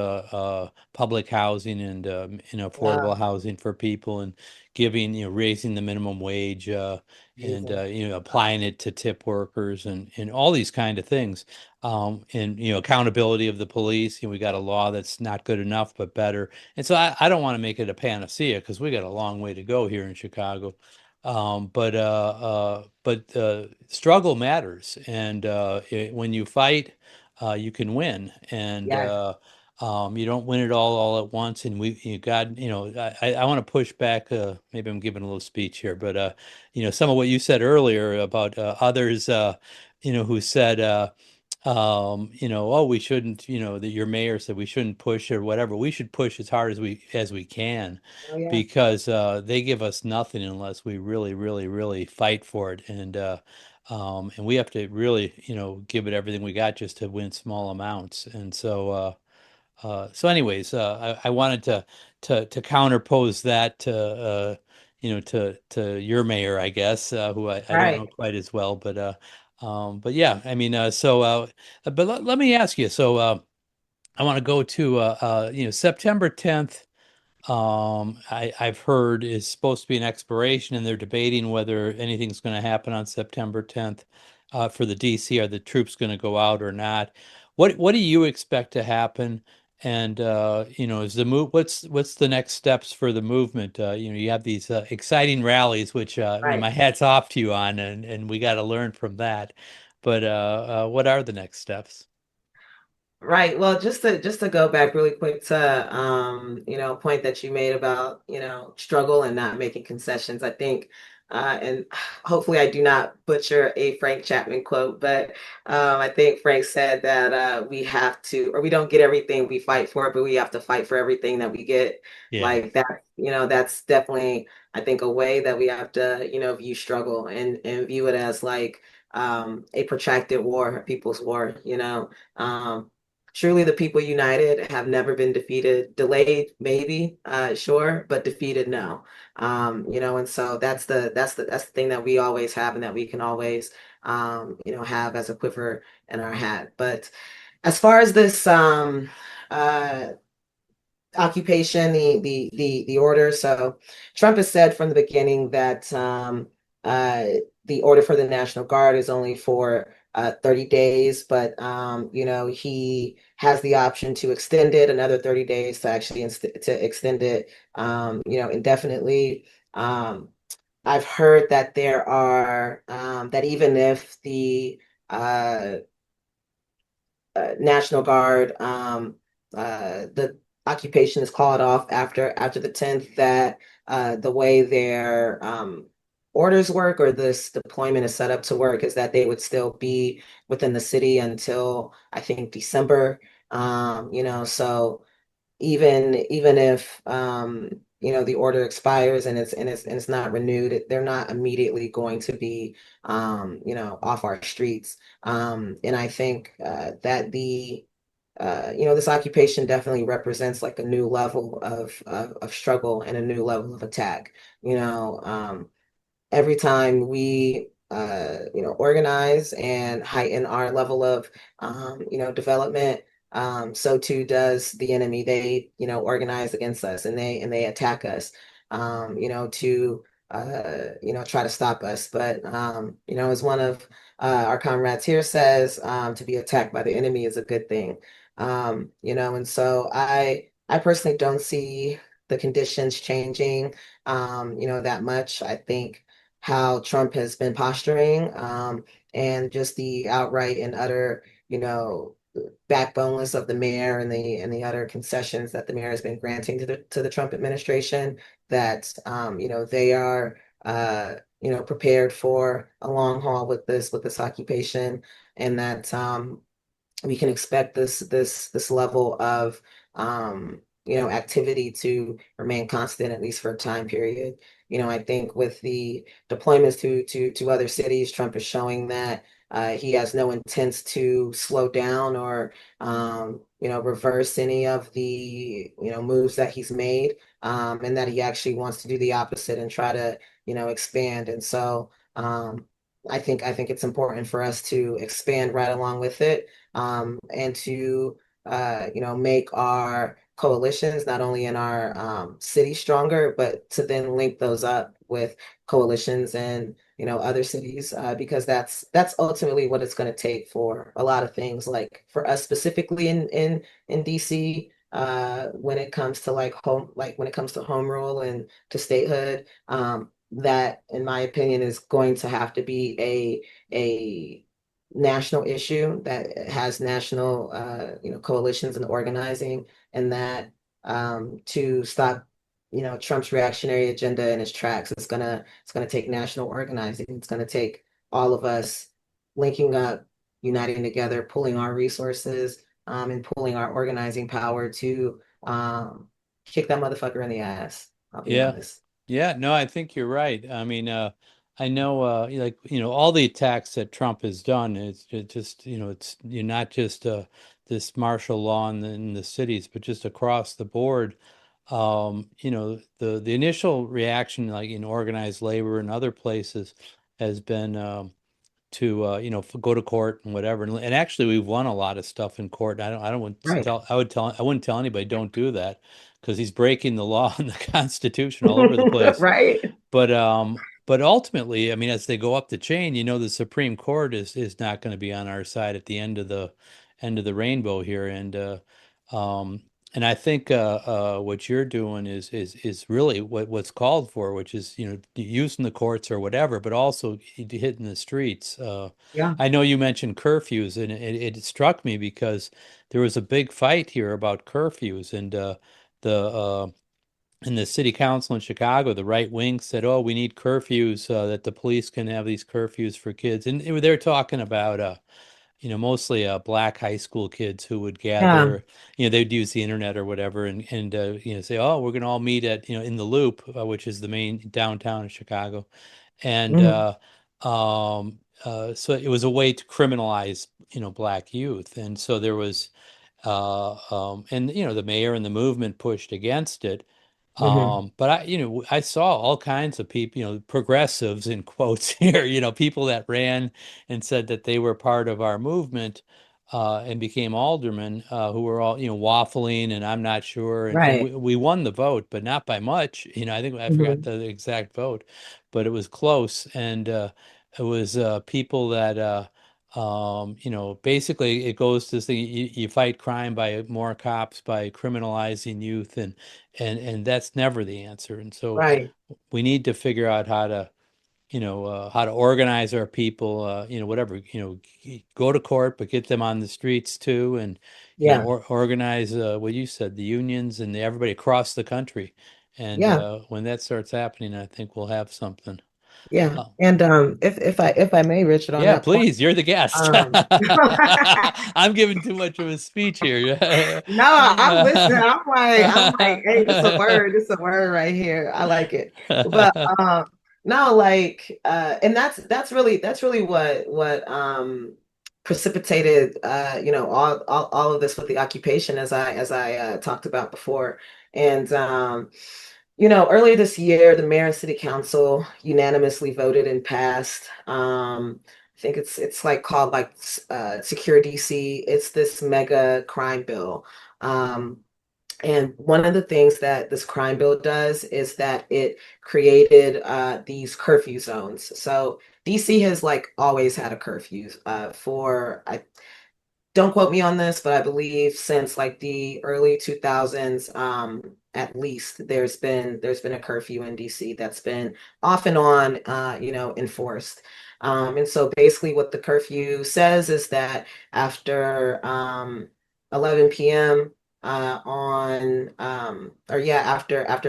Speaker 2: public housing and
Speaker 1: Wow.
Speaker 2: affordable housing for people, and giving raising the minimum wage, and
Speaker 1: Amazing.
Speaker 2: applying it to tip workers and all these kind of things, and accountability of the police. We got a law that's not good enough but better. And so I don't want to make it a panacea because we got a long way to go here in Chicago. But struggle matters, and when you fight, you can win, and
Speaker 1: Yeah.
Speaker 2: you don't win it all at once. And you got, I want to push back. Maybe I'm giving a little speech here, but some of what you said earlier about others, who said, oh, we shouldn't, that your mayor said we shouldn't push or whatever. We should push as hard as we can
Speaker 1: Oh yeah.
Speaker 2: because they give us nothing unless we really, really, really fight for it. And we have to really, give it everything we got just to win small amounts. Anyways, I wanted to counterpose that to your mayor, I guess, who I don't know
Speaker 1: Right.
Speaker 2: quite as well, but yeah, I mean, but let me ask you. So, I want to go to September 10th. I've heard is supposed to be an expiration, and they're debating whether anything's going to happen on September 10th for the DC. Are the troops going to go out or not? What do you expect to happen? And is the move? What's the next steps for the movement? You have these exciting rallies, which
Speaker 1: Right.
Speaker 2: my hat's off to you on, and we got to learn from that. But what are the next steps?
Speaker 1: Right. Well, just to go back really quick to a point that you made about, struggle and not making concessions. I think and hopefully I do not butcher a Frank Chapman quote, but I think Frank said that we have to, or we don't get everything we fight for, but we have to fight for everything that we get.
Speaker 2: Yeah.
Speaker 1: Like that, that's definitely, I think, a way that we have to, view struggle and view it as like a protracted war, a people's war, Um, Truly, the people united have never been defeated. Delayed, maybe, sure, but defeated, no. And so that's the thing that we always have and that we can always have as a quiver in our hat. But as far as this uh occupation, the order. So Trump has said from the beginning that uh, the order for the National Guard is only for 30 days, but he has the option to extend it another 30 days to actually to extend it indefinitely. Um, I've heard that there are that even if the National Guard, the occupation is called off after the 10th, that the way their orders work or this deployment is set up to work is that they would still be within the city until I think December. So even if the order expires and it's not renewed, they're not immediately going to be off our streets. And I think that this occupation definitely represents like a new level of struggle and a new level of attack. Every time we organize and heighten our level of development, so too does the enemy. They organize against us and they attack us, to try to stop us. But as one of our comrades here says, to be attacked by the enemy is a good thing. And so I personally don't see the conditions changing that much. I think how Trump has been posturing, and just the outright and utter, backboneless of the mayor and the utter concessions that the mayor has been granting to the Trump administration, that they are prepared for a long haul with this occupation, and that we can expect this level of activity to remain constant at least for a time period. I think with the deployments to other cities, Trump is showing that he has no intents to slow down or reverse any of the moves that he's made, and that he actually wants to do the opposite and try to expand. And so I think it's important for us to expand right along with it, and to make our coalitions not only in our city stronger, but to then link those up with coalitions and other cities, because that's ultimately what it's going to take for a lot of things. Like for us specifically in DC, when it comes to when it comes to home rule and to statehood, that in my opinion is going to have to be a national issue that has national coalitions and organizing, and that to stop Trump's reactionary agenda in its tracks, it's gonna take national organizing. It's gonna take all of us linking up uniting together, pulling our resources, and pulling our organizing power to kick that motherfucker in the ass. I'll be
Speaker 2: Yeah.
Speaker 1: honest.
Speaker 2: Yeah, no, I think you're right. I mean, I know, like, all the attacks that Trump has done, just, it's you're not just this martial law in the cities, but just across the board. The initial reaction, like in organized labor and other places, has been to go to court and whatever. And actually, we've won a lot of stuff in court. I don't want to
Speaker 1: Right.
Speaker 2: tell. I wouldn't tell anybody don't do that because he's breaking the law and the Constitution all over the place.
Speaker 1: Right.
Speaker 2: But ultimately, I mean, as they go up the chain, the Supreme Court is not going to be on our side at the end of the rainbow here, um, and I think what you're doing is really what's called for, which is using the courts or whatever, but also hitting the streets.
Speaker 1: Yeah.
Speaker 2: I know you mentioned curfews, and it struck me because there was a big fight here about curfews, and the in the city council in Chicago, the right wing said, "Oh, we need curfews that the police can have these curfews for kids." And they're talking about, mostly black high school kids who would
Speaker 1: Yeah.
Speaker 2: gather. They'd use the internet or whatever, and say, "Oh, we're going to all meet at in the Loop, which is the main downtown of Chicago," and
Speaker 1: Mhm.
Speaker 2: so it was a way to criminalize black youth, and so there was and the mayor and the movement pushed against it.
Speaker 1: Mhm.
Speaker 2: But I saw all kinds of people, progressives in quotes here, people that ran and said that they were part of our movement, and became aldermen, who were all, waffling and I'm not sure. And
Speaker 1: Right.
Speaker 2: we won the vote, but not by much. I think I forgot
Speaker 1: Mhm.
Speaker 2: the exact vote, but it was close. And it was people that, basically it goes to say you fight crime by more cops, by criminalizing youth, and that's never the answer. And so
Speaker 1: Right.
Speaker 2: we need to figure out how to organize our people, whatever, go to court, but get them on the streets too, and
Speaker 1: Yeah.
Speaker 2: organize what you said, the unions and everybody across the country. And
Speaker 1: Yeah.
Speaker 2: when that starts happening, I think we'll have something.
Speaker 1: Yeah.
Speaker 2: Uh,
Speaker 1: And if I may, Richard, on
Speaker 2: yeah,
Speaker 1: that point,
Speaker 2: please, you're the guest.
Speaker 1: um
Speaker 2: I'm giving too much of a speech here.
Speaker 1: no, I'm listening. I'm like, hey, this is a word. This is a word right here. I like it. But no, like and that's really what precipitated all of this with the occupation as I talked about before. And earlier this year, the mayor and city council unanimously voted and passed. I think it's like called like Secure DC. It's this mega crime bill. Um, and one of the things that this crime bill does is that it created these curfew zones. So DC has like always had a curfew for I don't quote me on this, but I believe since like the early 2000s, at least there's been a curfew in DC that's been off and on, enforced. And so basically what the curfew says is that after 11 p.m. After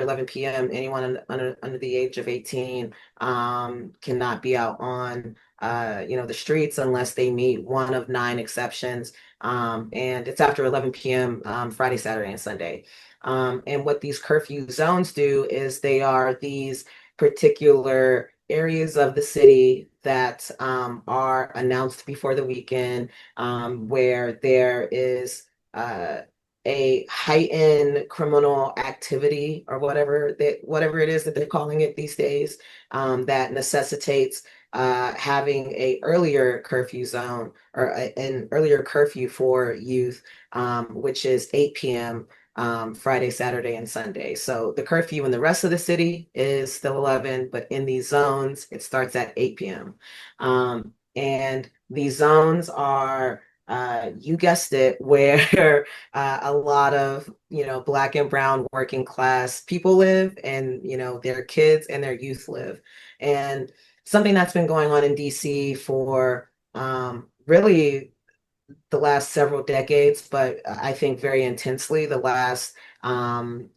Speaker 1: 11 p.m., anyone under the age of 18 cannot be out on the streets unless they meet one of nine exceptions. And it's after 11 p.m. Friday, Saturday, and Sunday. And what these curfew zones do is they are these particular areas of the city that are announced before the weekend, where there is a heightened criminal activity or whatever it is that they're calling it these days, that necessitates having a earlier curfew zone or an earlier curfew for youth, which is 8 p.m. Friday, Saturday, and Sunday. So the curfew in the rest of the city is still 11, but in these zones, it starts at 8 p.m. And these zones are, you guessed it, where a lot of, Black and brown working class people live, and, their kids and their youth live. And something that's been going on in DC for really. the last several decades, but I think very intensely the last 10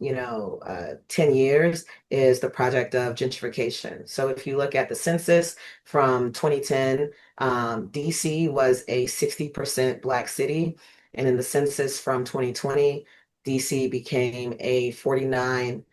Speaker 1: years is the project of gentrification. So if you look at the census from 2010, DC was a 60% Black city. And in the census from 2020, DC became a 49.1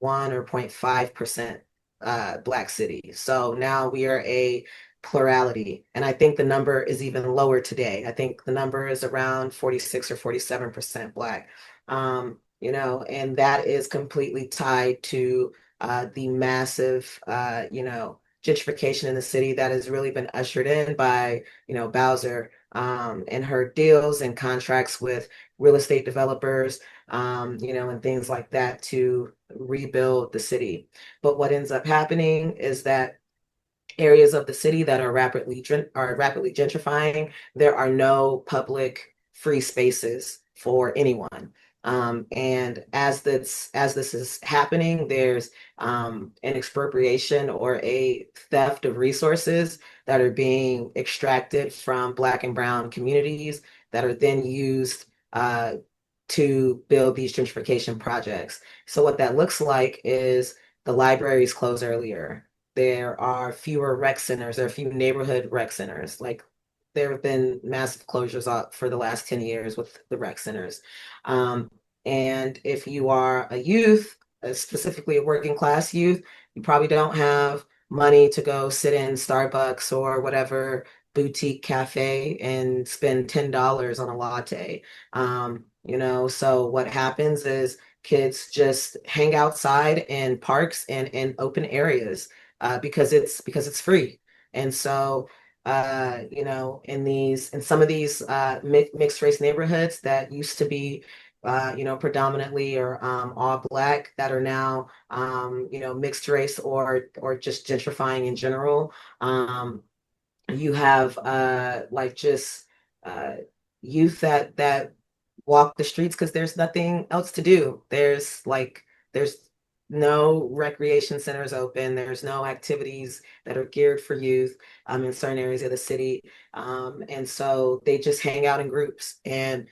Speaker 1: or 0.5% Black city. So now we are a plurality. And I think the number is even lower today. I think the number is around 46 or 47% Black. And that is completely tied to the massive, gentrification in the city that has really been ushered in by, Bowser, and her deals and contracts with real estate developers, and things like that to rebuild the city. But what ends up happening is that areas of the city that are rapidly gentrifying, there are no public free spaces for anyone. And as this is happening, there's an expropriation or a theft of resources that are being extracted from Black and Brown communities that are then used to build these gentrification projects. So what that looks like is the libraries close earlier. There are fewer rec centers. There are few neighborhood rec centers. Like there have been massive closures up for the last 10 years with the rec centers. Um, and if you are a youth, specifically a working class youth, you probably don't have money to go sit in Starbucks or whatever boutique cafe and spend $10 on a latte. So what happens is kids just hang outside in parks and in open areas because it's free. And so in some of these mixed race neighborhoods that used to be predominantly or all Black that are now mixed race or just gentrifying in general. You have like just uh, youth that walk the streets because there's nothing else to do. There's no recreation centers open. There's no activities that are geared for youth in certain areas of the city. And so they just hang out in groups and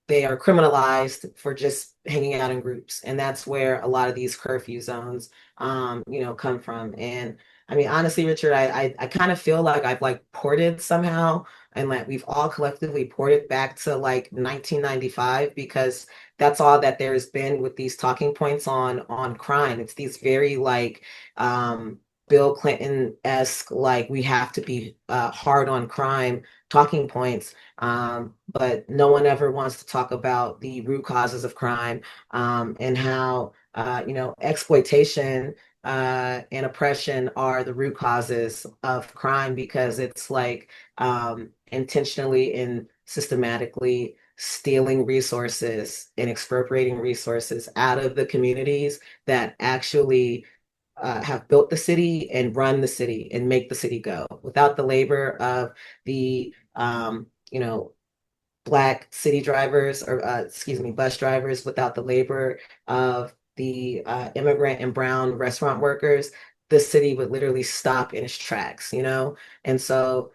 Speaker 1: they are criminalized for just hanging out in groups. And that's where a lot of these curfew zones, come from. And I mean, honestly, Richard, I kind of feel like I've like ported somehow and like we've all collectively ported back to like 1995 because that's all that there's been with these talking points on crime. It's these very like Bill Clinton-esque, like we have to be hard on crime talking points, but no one ever wants to talk about the root causes of crime, and how exploitation and oppression are the root causes of crime because it's like intentionally and systematically stealing resources and expropriating resources out of the communities that actually have built the city and run the city and make the city go. Without the labor of the Black city drivers or excuse me, bus drivers, without the labor of the immigrant and brown restaurant workers, the city would literally stop in its tracks. And so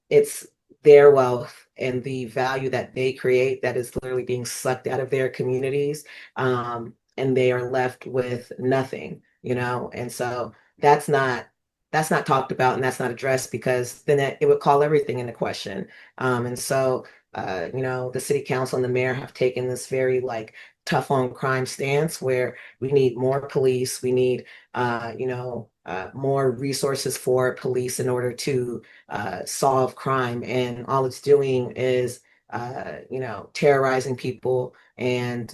Speaker 1: it's their wealth and the value that they create that is literally being sucked out of their communities. And they are left with nothing. And so that's not talked about and that's not addressed because then it would call everything into question. And so the city council and the mayor have taken this very like tough on crime stance where we need more police, we need more resources for police in order to solve crime, and all it's doing is terrorizing people and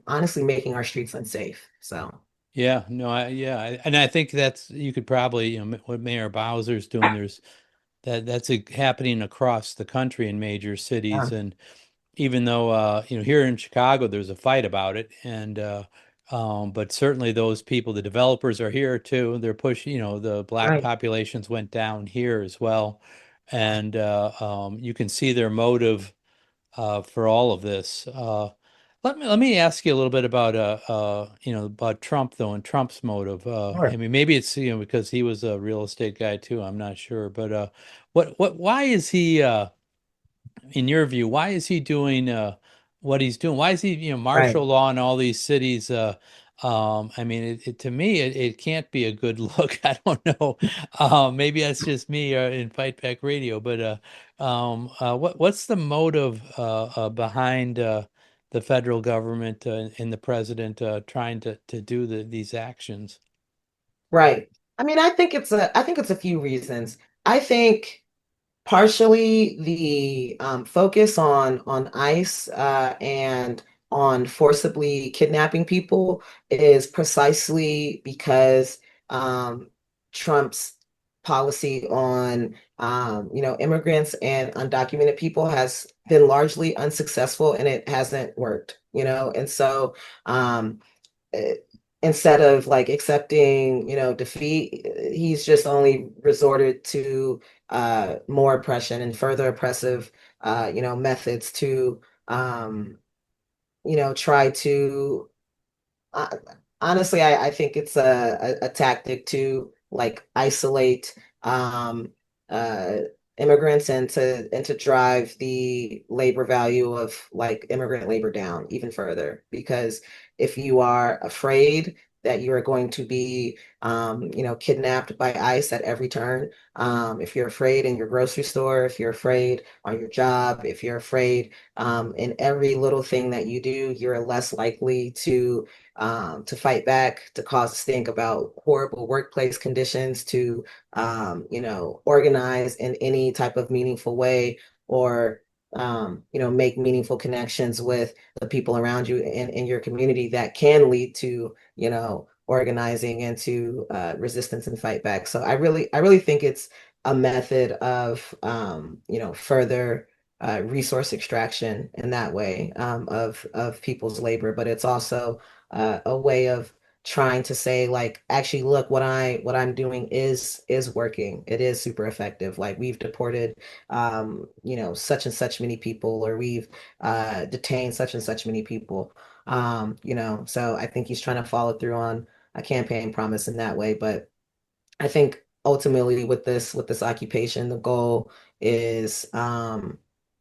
Speaker 1: honestly making our streets unsafe. So
Speaker 2: Yeah, no, and I think that's you could probably, what Mayor Bowser's doing, there's that's happening across the country in major cities,
Speaker 1: yeah,
Speaker 2: and even though here in Chicago there's a fight about it, and but certainly those people, the developers are here too. They're pushing, the Black
Speaker 1: right.
Speaker 2: populations went down here as well, and you can see their motive for all of this. Let me ask you a little bit about about Trump though and Trump's motive. I
Speaker 1: Sure.
Speaker 2: mean, maybe it's because he was a real estate guy too. I'm not sure, but why is he? in your view, why is he doing what he's doing? Why is he,
Speaker 1: Right.
Speaker 2: martial law in all these cities? I mean, to me, it can't be a good look. I don't know. Maybe that's just me in Fight Back Radio, but what's the motive behind the federal government and the president trying to do these actions?
Speaker 1: Right. I mean, I think it's a few reasons. I think partially the focus on ICE and on forcibly kidnapping people is precisely because Trump's policy on immigrants and undocumented people has been largely unsuccessful and it hasn't worked, and so um, eh, instead of like accepting, defeat, he's just only resorted to more oppression and further oppressive, methods to, try to uh, honestly, I think it's a tactic to like isolate uh, immigrants and to drive the labor value of like immigrant labor down even further. Because if you are afraid that you are going to be, kidnapped by ICE at every turn, if you're afraid in your grocery store, if you're afraid on your job, if you're afraid in every little thing that you do, you're less likely to fight back, to cause a stink about horrible workplace conditions, to organize in any type of meaningful way, or make meaningful connections with the people around you in your community that can lead to, organizing and to resistance and fight back. So I really think it's a method of, further resource extraction in that way, of people's labor, but it's also a way of trying to say like, actually, look, what I'm doing is working. It is super effective. Like we've deported, such and such many people, or we've detained such and such many people. So I think he's trying to follow through on a campaign promise in that way. But I think ultimately with this occupation, the goal is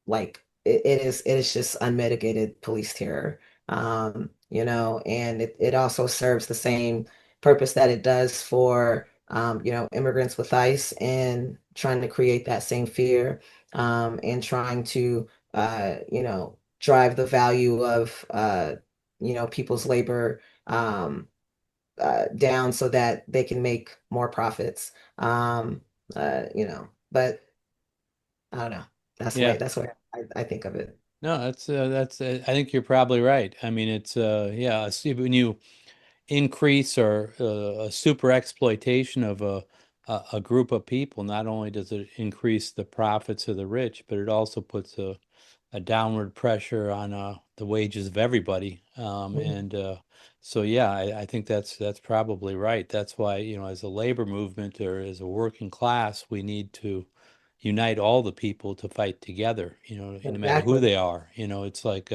Speaker 1: like it is just unmitigated police terror. And it also serves the same purpose that it does for immigrants with ICE, and trying to create that same fear, and trying to drive the value of people's labor down so that they can make more profits. But I don't know.
Speaker 2: Yeah.
Speaker 1: That's the way I think of it.
Speaker 2: No, that's I think you're probably right. I mean, it's yeah, see, when you increase or a super exploitation of a group of people, not only does it increase the profits of the rich, but it also puts a downward pressure on the wages of everybody.
Speaker 1: Mhm.
Speaker 2: And so, yeah, I think that's probably right. That's why, as a labor movement or as a working class, we need to unite all the people to fight together, no matter who
Speaker 1: Exactly.
Speaker 2: they are. It's like,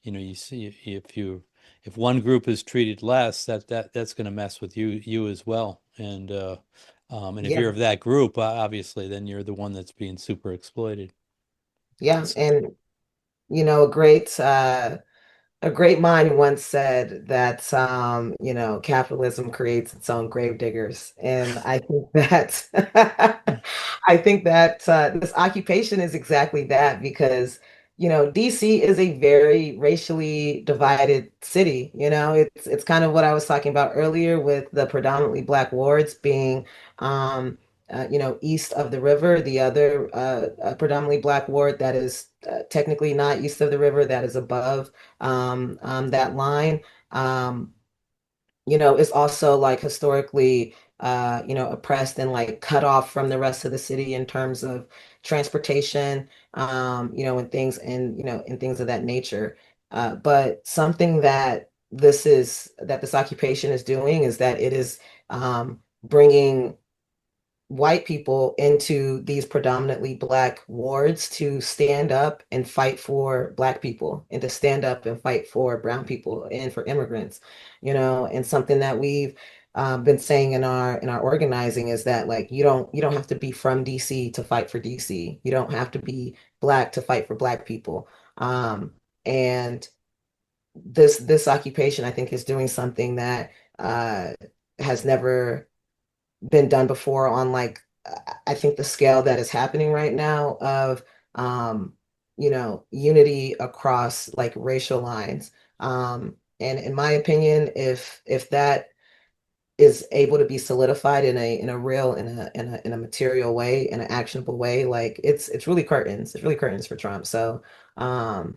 Speaker 2: you see if one group is treated less, that's going to mess with you as well. And if you're
Speaker 1: Yeah.
Speaker 2: of that group, obviously, then you're the one that's being super exploited.
Speaker 1: Yeah. And a a great mind once said that, capitalism creates its own gravediggers, and I think that I think that this occupation is exactly that, because DC is a very racially divided city. It's kind of what I was talking about earlier with the predominantly Black wards being, east of the river. The other predominantly Black ward that is technically not east of the river, that is above that line, is also like historically, oppressed and like cut off from the rest of the city in terms of transportation, and things of that nature. But something that this occupation is doing is that it is bringing white people into these predominantly Black wards to stand up and fight for Black people, and to stand up and fight for brown people and for immigrants, and something that we've been saying in our organizing is that like you don't have to be from DC to fight for DC. You don't have to be black to fight for black people. And this occupation I think is doing something that uh, has never been done before on like I think the scale that is happening right now of um, unity across like racial lines. And in my opinion, if that is able to be solidified in a real in a material way, in an actionable way, like it's really curtains. It's really curtains for Trump. So but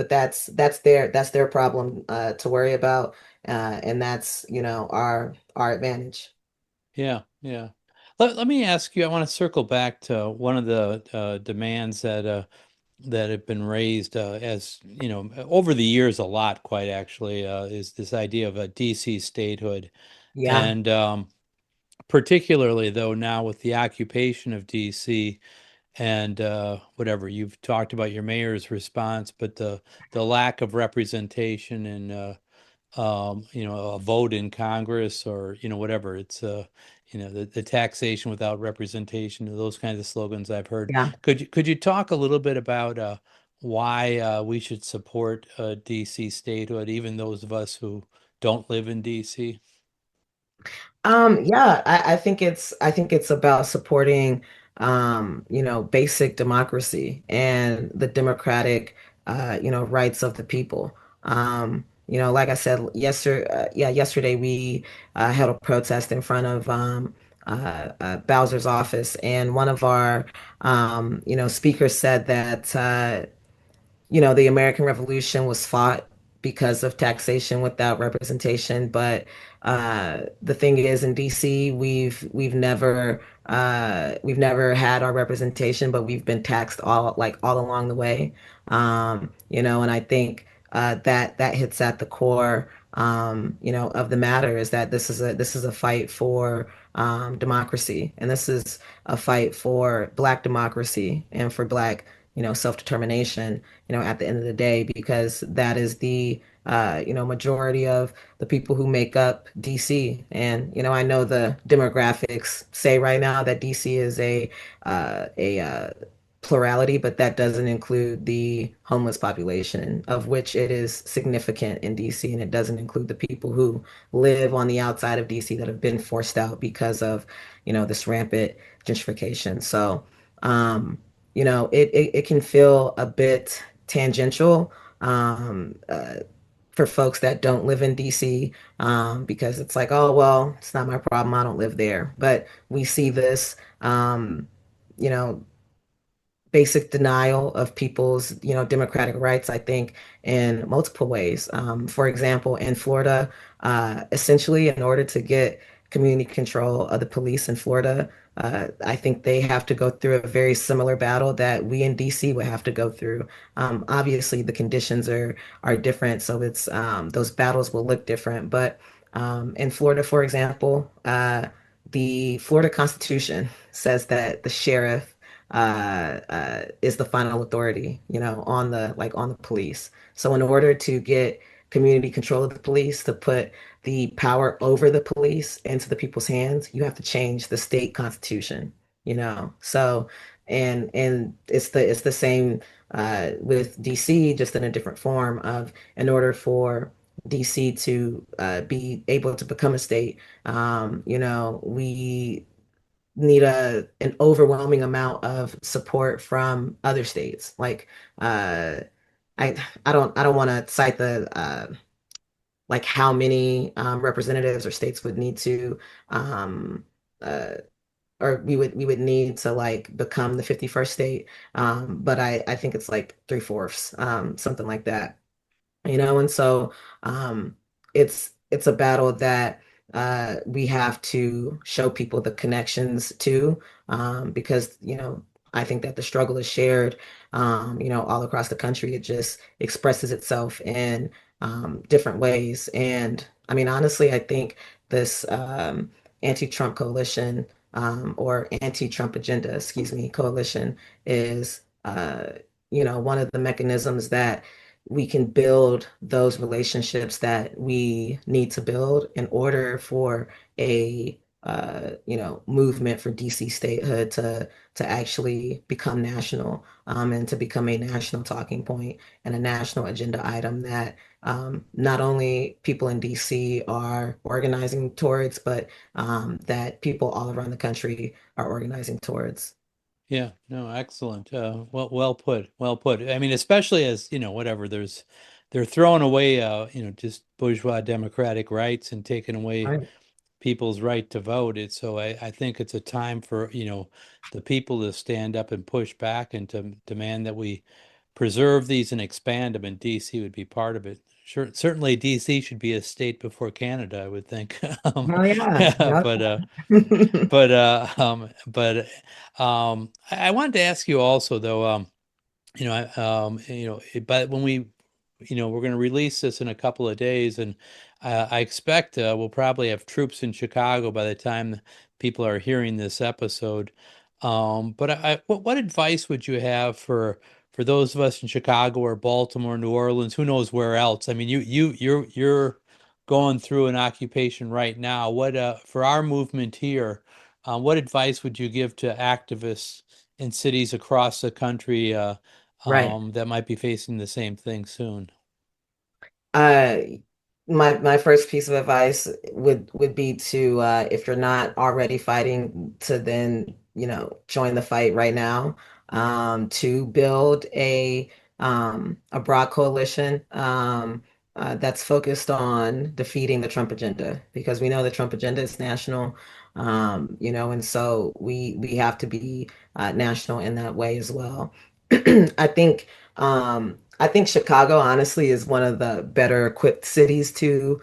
Speaker 1: that's their problem to worry about. And that's, our advantage.
Speaker 2: Yeah, yeah. Let me ask you, I want to circle back to one of the demands that have been raised as, over the years a lot, quite actually, is this idea of a DC statehood.
Speaker 1: Yeah,
Speaker 2: And particularly though now with the occupation of DC and whatever, you've talked about your mayor's response, but the lack of representation and a vote in Congress or, whatever. It's the taxation without representation, those kinds of slogans I've heard.
Speaker 1: yeah.
Speaker 2: Could you talk a little bit about why we should support DC statehood, even those of us who don't live in DC?
Speaker 1: Yeah, I think it's about supporting basic democracy and the democratic rights of the people. Like I said yesterday we held a protest in front of Bowser's office, and one of our speakers said that the American Revolution was fought because of taxation without representation. But the thing is, in DC, we've never had our representation, but we've been taxed all along the way. And I think that hits at the core. Of the matter is that this is a fight for democracy, and this is a fight for Black democracy and for Black, self-determination, at the end of the day, because that is the majority of the people who make up DC. And I know the demographics say right now that DC is a plurality, but that doesn't include the homeless population, of which it is significant in DC, and it doesn't include the people who live on the outside of DC that have been forced out because of, this rampant gentrification. So, it can feel a bit tangential for folks that don't live in DC, because it's like, oh, well, it's not my problem. I don't live there. But we see this, you know, basic denial of people's, democratic rights, I think, in multiple ways. For example, in Florida, essentially, in order to get community control of the police in Florida, I think they have to go through a very similar battle that we in DC would have to go through. Obviously, the conditions are different, so it's those battles will look different. But in Florida, for example, the Florida Constitution says that the sheriff is the final authority, on on the police. So in order to get community control of the police, to put the power over the police into the people's hands, you have to change the state constitution, So and it's the same with DC, just in a different form of in order for DC to be able to become a state, we need an overwhelming amount of support from other states. Like I I don't want to cite the like how many representatives or states would need to uh or we would need to like become the 51st state. But I think it's like three-fourths, something like that. And so it's a battle that we have to show people the connections to, because I think that the struggle is shared, all across the country. It just expresses itself in different ways. And I mean, honestly, I think this anti-Trump coalition, or anti-Trump agenda, excuse me, coalition is one of the mechanisms that we can build those relationships that we need to build in order for a movement for DC statehood to actually become national, and to become a national talking point and a national agenda item that not only people in DC are organizing towards, but that people all around the country are organizing towards.
Speaker 2: Yeah, no, excellent. Well put. Well put. I mean, especially as, whatever, they're throwing away, just bourgeois democratic rights and taking away
Speaker 1: Right.
Speaker 2: people's right to vote. So I think it's a time for, the people to stand up and push back and to demand that we preserve these and expand them, and DC would be part of it. Sure, certainly DC should be a state before Canada, I would think.
Speaker 1: Oh yeah.
Speaker 2: Yeah, I wanted to ask you also though, but when we're going to release this in a couple of days, and I expect we'll probably have troops in Chicago by the time people are hearing this episode. But what advice would you have for those of us in Chicago or Baltimore, New Orleans, who knows where else? I mean, you're going through an occupation right now. What for our movement here, what advice would you give to activists in cities across the country?
Speaker 1: Right.
Speaker 2: That might be facing the same thing soon.
Speaker 1: Uh, my first piece of advice would be to, if you're not already fighting, to then, join the fight right now, to build a broad coalition, that's focused on defeating the Trump agenda, because we know the Trump agenda is national, and so we have to be national in that way as well. I think I think Chicago, honestly, is one of the better equipped cities to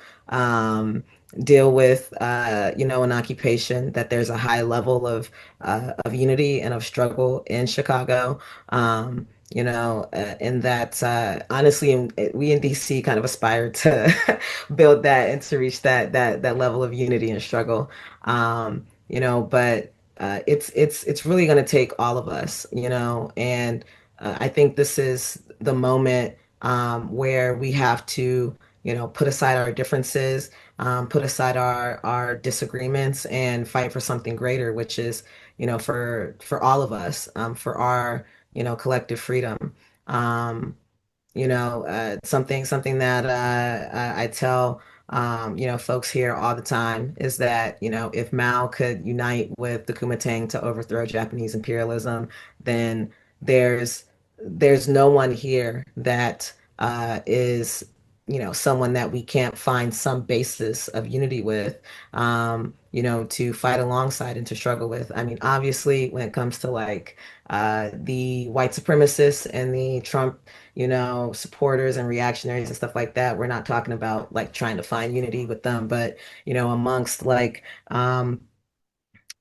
Speaker 1: deal with, an occupation. That there's a high level of unity and of struggle in Chicago. And that honestly, we in DC kind of aspire to build that and to reach that level of unity and struggle. But it's really going to take all of us, and I think this is the moment where we have to, put aside our differences, put aside our disagreements, and fight for something greater, which is, for all of us, for our, collective freedom. Um, something that I tell folks here all the time is that, if Mao could unite with the Kuomintang to overthrow Japanese imperialism, then there's there's no one here that is, someone that we can't find some basis of unity with, to fight alongside and to struggle with. I mean, obviously, when it comes to like the white supremacists and the Trump, supporters and reactionaries and stuff like that, we're not talking about like trying to find unity with them, but, amongst like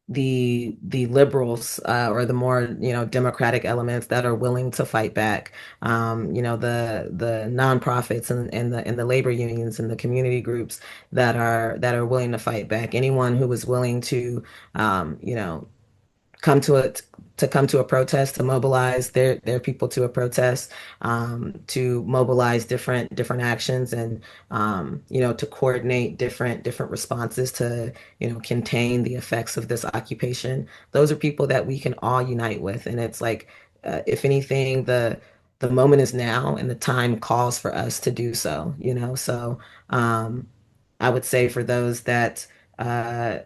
Speaker 1: the liberals, or the more, democratic elements that are willing to fight back, the nonprofits and the labor unions and the community groups that are willing to fight back, anyone who is willing to come to a come to a protest, to mobilize their people to a protest, to mobilize different actions, and to coordinate different responses to, contain the effects of this occupation. Those are people that we can all unite with, and it's like, if anything, the moment is now, and the time calls for us to do so. So um, I would say for those that uh,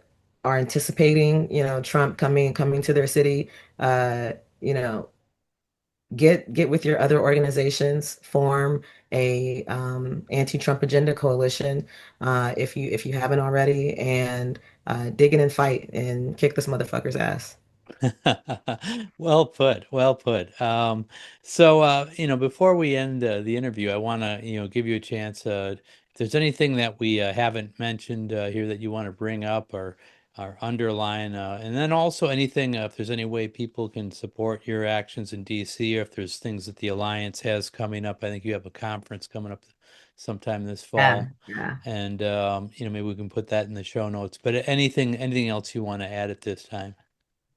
Speaker 1: are anticipating, Trump coming to their city, uh, you know, get with your other organizations, form a anti-Trump agenda coalition, if you haven't already, and dig in and fight and kick this motherfucker's ass.
Speaker 2: Well put, well put. So, before we end the interview, I want to, give you a chance. If there's anything that we haven't mentioned here that you want to bring up or underline, and then also anything, if there's any way people can support your actions in DC, or if there's things that the Alliance has coming up. I think you have a conference coming up sometime this
Speaker 1: Yeah,
Speaker 2: fall,
Speaker 1: yeah.
Speaker 2: and maybe we can put that in the show notes. But anything else you want to add at this time?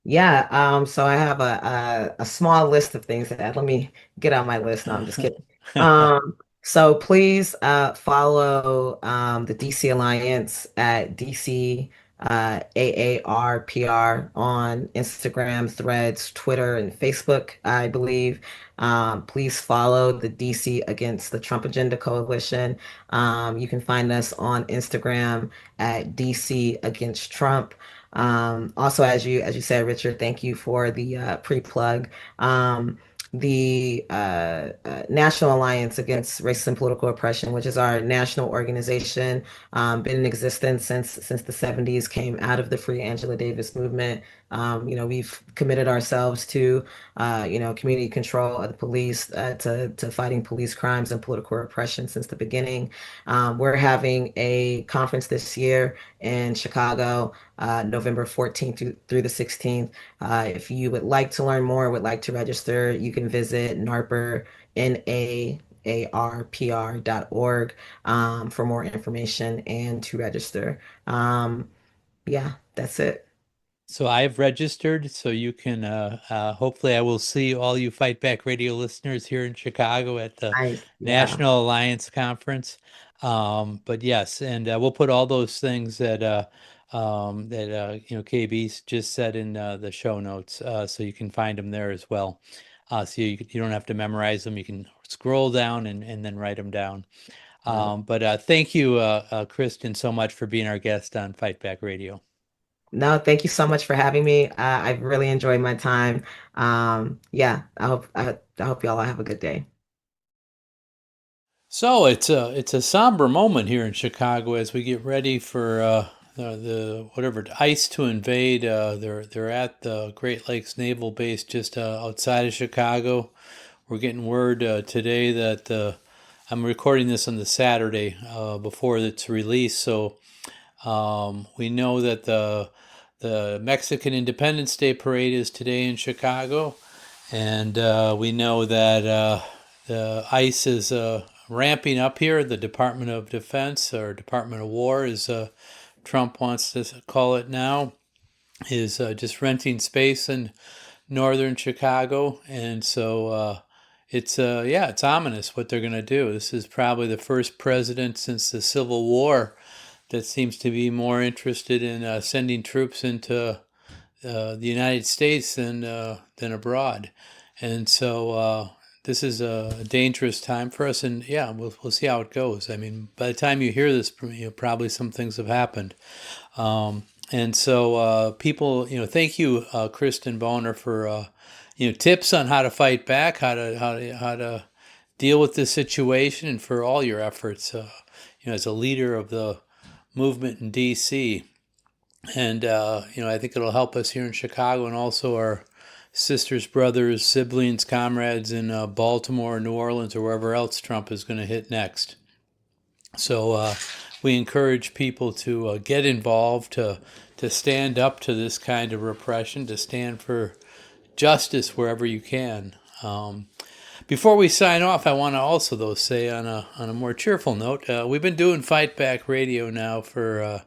Speaker 1: Yeah, so I have a small list of things that let me get on my list. No, I'm just kidding. So please follow the DC Alliance at DC AARPR on Instagram, Threads, Twitter, and Facebook, I believe. Please follow the DC Against the Trump Agenda Coalition. You can find us on Instagram at DC Against Trump. Also, as you said, Richard, thank you for the pre-plug. The National Alliance Against Racism and Political Oppression, which is our national organization, been in existence since the 70s, came out of the Free Angela Davis movement. We've committed ourselves to, community control of the police, to fighting police crimes and political repression since the beginning. We're having a conference this year in Chicago, November 14th through the 16th. If you would like to learn more, would like to register, you can visit NARPR, NAARPR.org, for more information and to register. Yeah, that's it.
Speaker 2: So I've registered, so you can hopefully I will see all you Fight Back Radio listeners here in Chicago at the
Speaker 1: Yeah.
Speaker 2: National Alliance Conference. But yes, and we'll put all those things that KB's just said in the show notes, so you can find them there as well. So you don't have to memorize them. You can scroll down and then write them down. But thank you, Kristen, so much for being our guest on Fight Back Radio.
Speaker 1: No, thank you so much for having me. I've really enjoyed my time. Yeah, I hope y'all have a good day.
Speaker 2: So it's a somber moment here in Chicago as we get ready for the whatever ice to invade. They're at the Great Lakes Naval Base just outside of Chicago. We're getting word today that I'm recording this on the Saturday before it's released. So we know that the Mexican Independence Day parade is today in Chicago, and we know that the ICE is ramping up here. The Department of Defense, or Department of War, as Trump wants to call it now, is just renting space in northern Chicago, and so it's ominous what they're going to do. This is probably the first president since the Civil War that seems to be more interested in sending troops into the United States than abroad, and so this is a dangerous time for us. And yeah, we'll see how it goes. I mean, by the time you hear this, probably some things have happened. And so people, thank you, Kristen Boner, for tips on how to fight back, how to deal with this situation, and for all your efforts, as a leader of the movement in D.C. And I think it'll help us here in Chicago, and also our sisters, brothers, siblings, comrades in Baltimore, New Orleans, or wherever else Trump is going to hit next. So we encourage people to get involved, to stand up to this kind of repression, to stand for justice wherever you can. Before we sign off, I want to also, though, say on a more cheerful note, we've been doing Fight Back Radio now for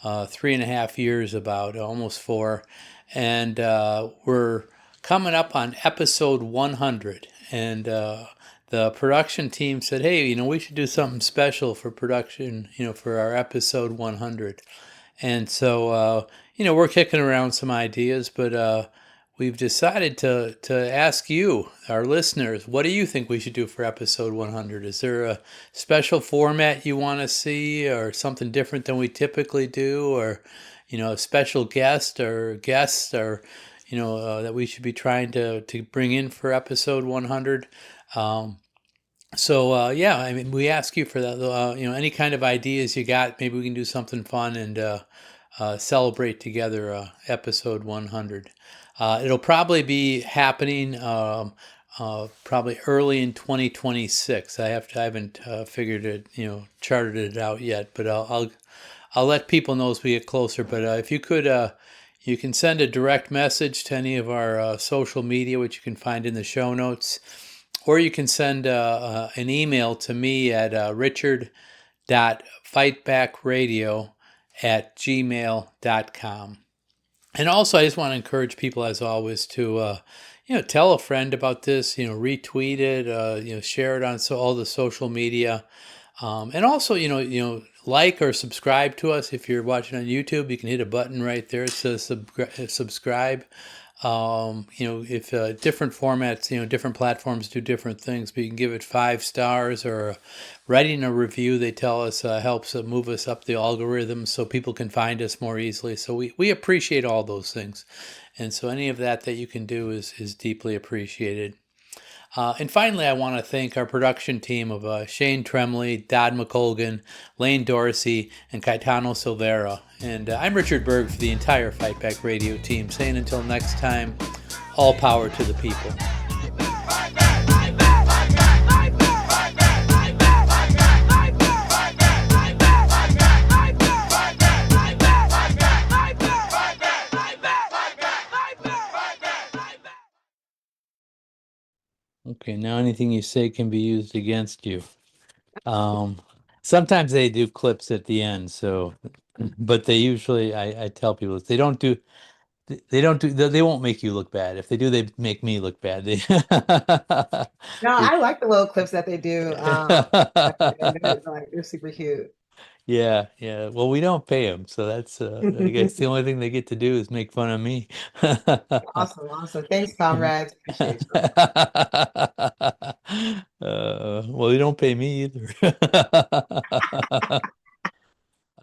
Speaker 2: 3.5 years, about almost 4, and we're coming up on episode 100, and the production team said, hey, we should do something special for production, for our episode 100. And so, we're kicking around some ideas, but we've decided to ask you, our listeners, what do you think we should do for episode 100? Is there a special format you want to see, or something different than we typically do, or, a special guest or guests, or, that we should be trying to bring in for episode 100? We ask you for that. Any kind of ideas you got, maybe we can do something fun and celebrate together episode 100. It'll probably be happening probably early in 2026. I haven't figured it, charted it out yet, but I'll let people know as we get closer. But if you could, you can send a direct message to any of our social media, which you can find in the show notes. Or you can send an email to me at richard.fightbackradio@gmail.com. And also, I just want to encourage people, as always, to tell a friend about this, retweet it, share it on all the social media. And also, like or subscribe to us. If you're watching on YouTube, you can hit a button right there. It says subscribe. If different formats, different platforms do different things, but you can give it 5 stars or writing a review. They tell us helps move us up the algorithm so people can find us more easily. So we appreciate all those things. And so any of that you can do is deeply appreciated. And finally, I want to thank our production team of Shane Tremley, Dad McColgan, Lane Dorsey, and Caetano Silvera. And I'm Richard Berg for the entire Fight Back Radio team, saying until next time, all power to the people. Okay, now anything you say can be used against you. Um, Sometimes they do clips at the end, so, but they usually, I tell people if they won't make you look bad. If they do, they make me look bad.
Speaker 1: No,
Speaker 2: They-
Speaker 1: I like the little clips that they do. They're super cute.
Speaker 2: Yeah, yeah. Well, we don't pay them, so that's I guess the only thing they get to do is make fun of me.
Speaker 1: Awesome, awesome. Thanks, comrades. Appreciate you.
Speaker 2: Well, you don't pay me either.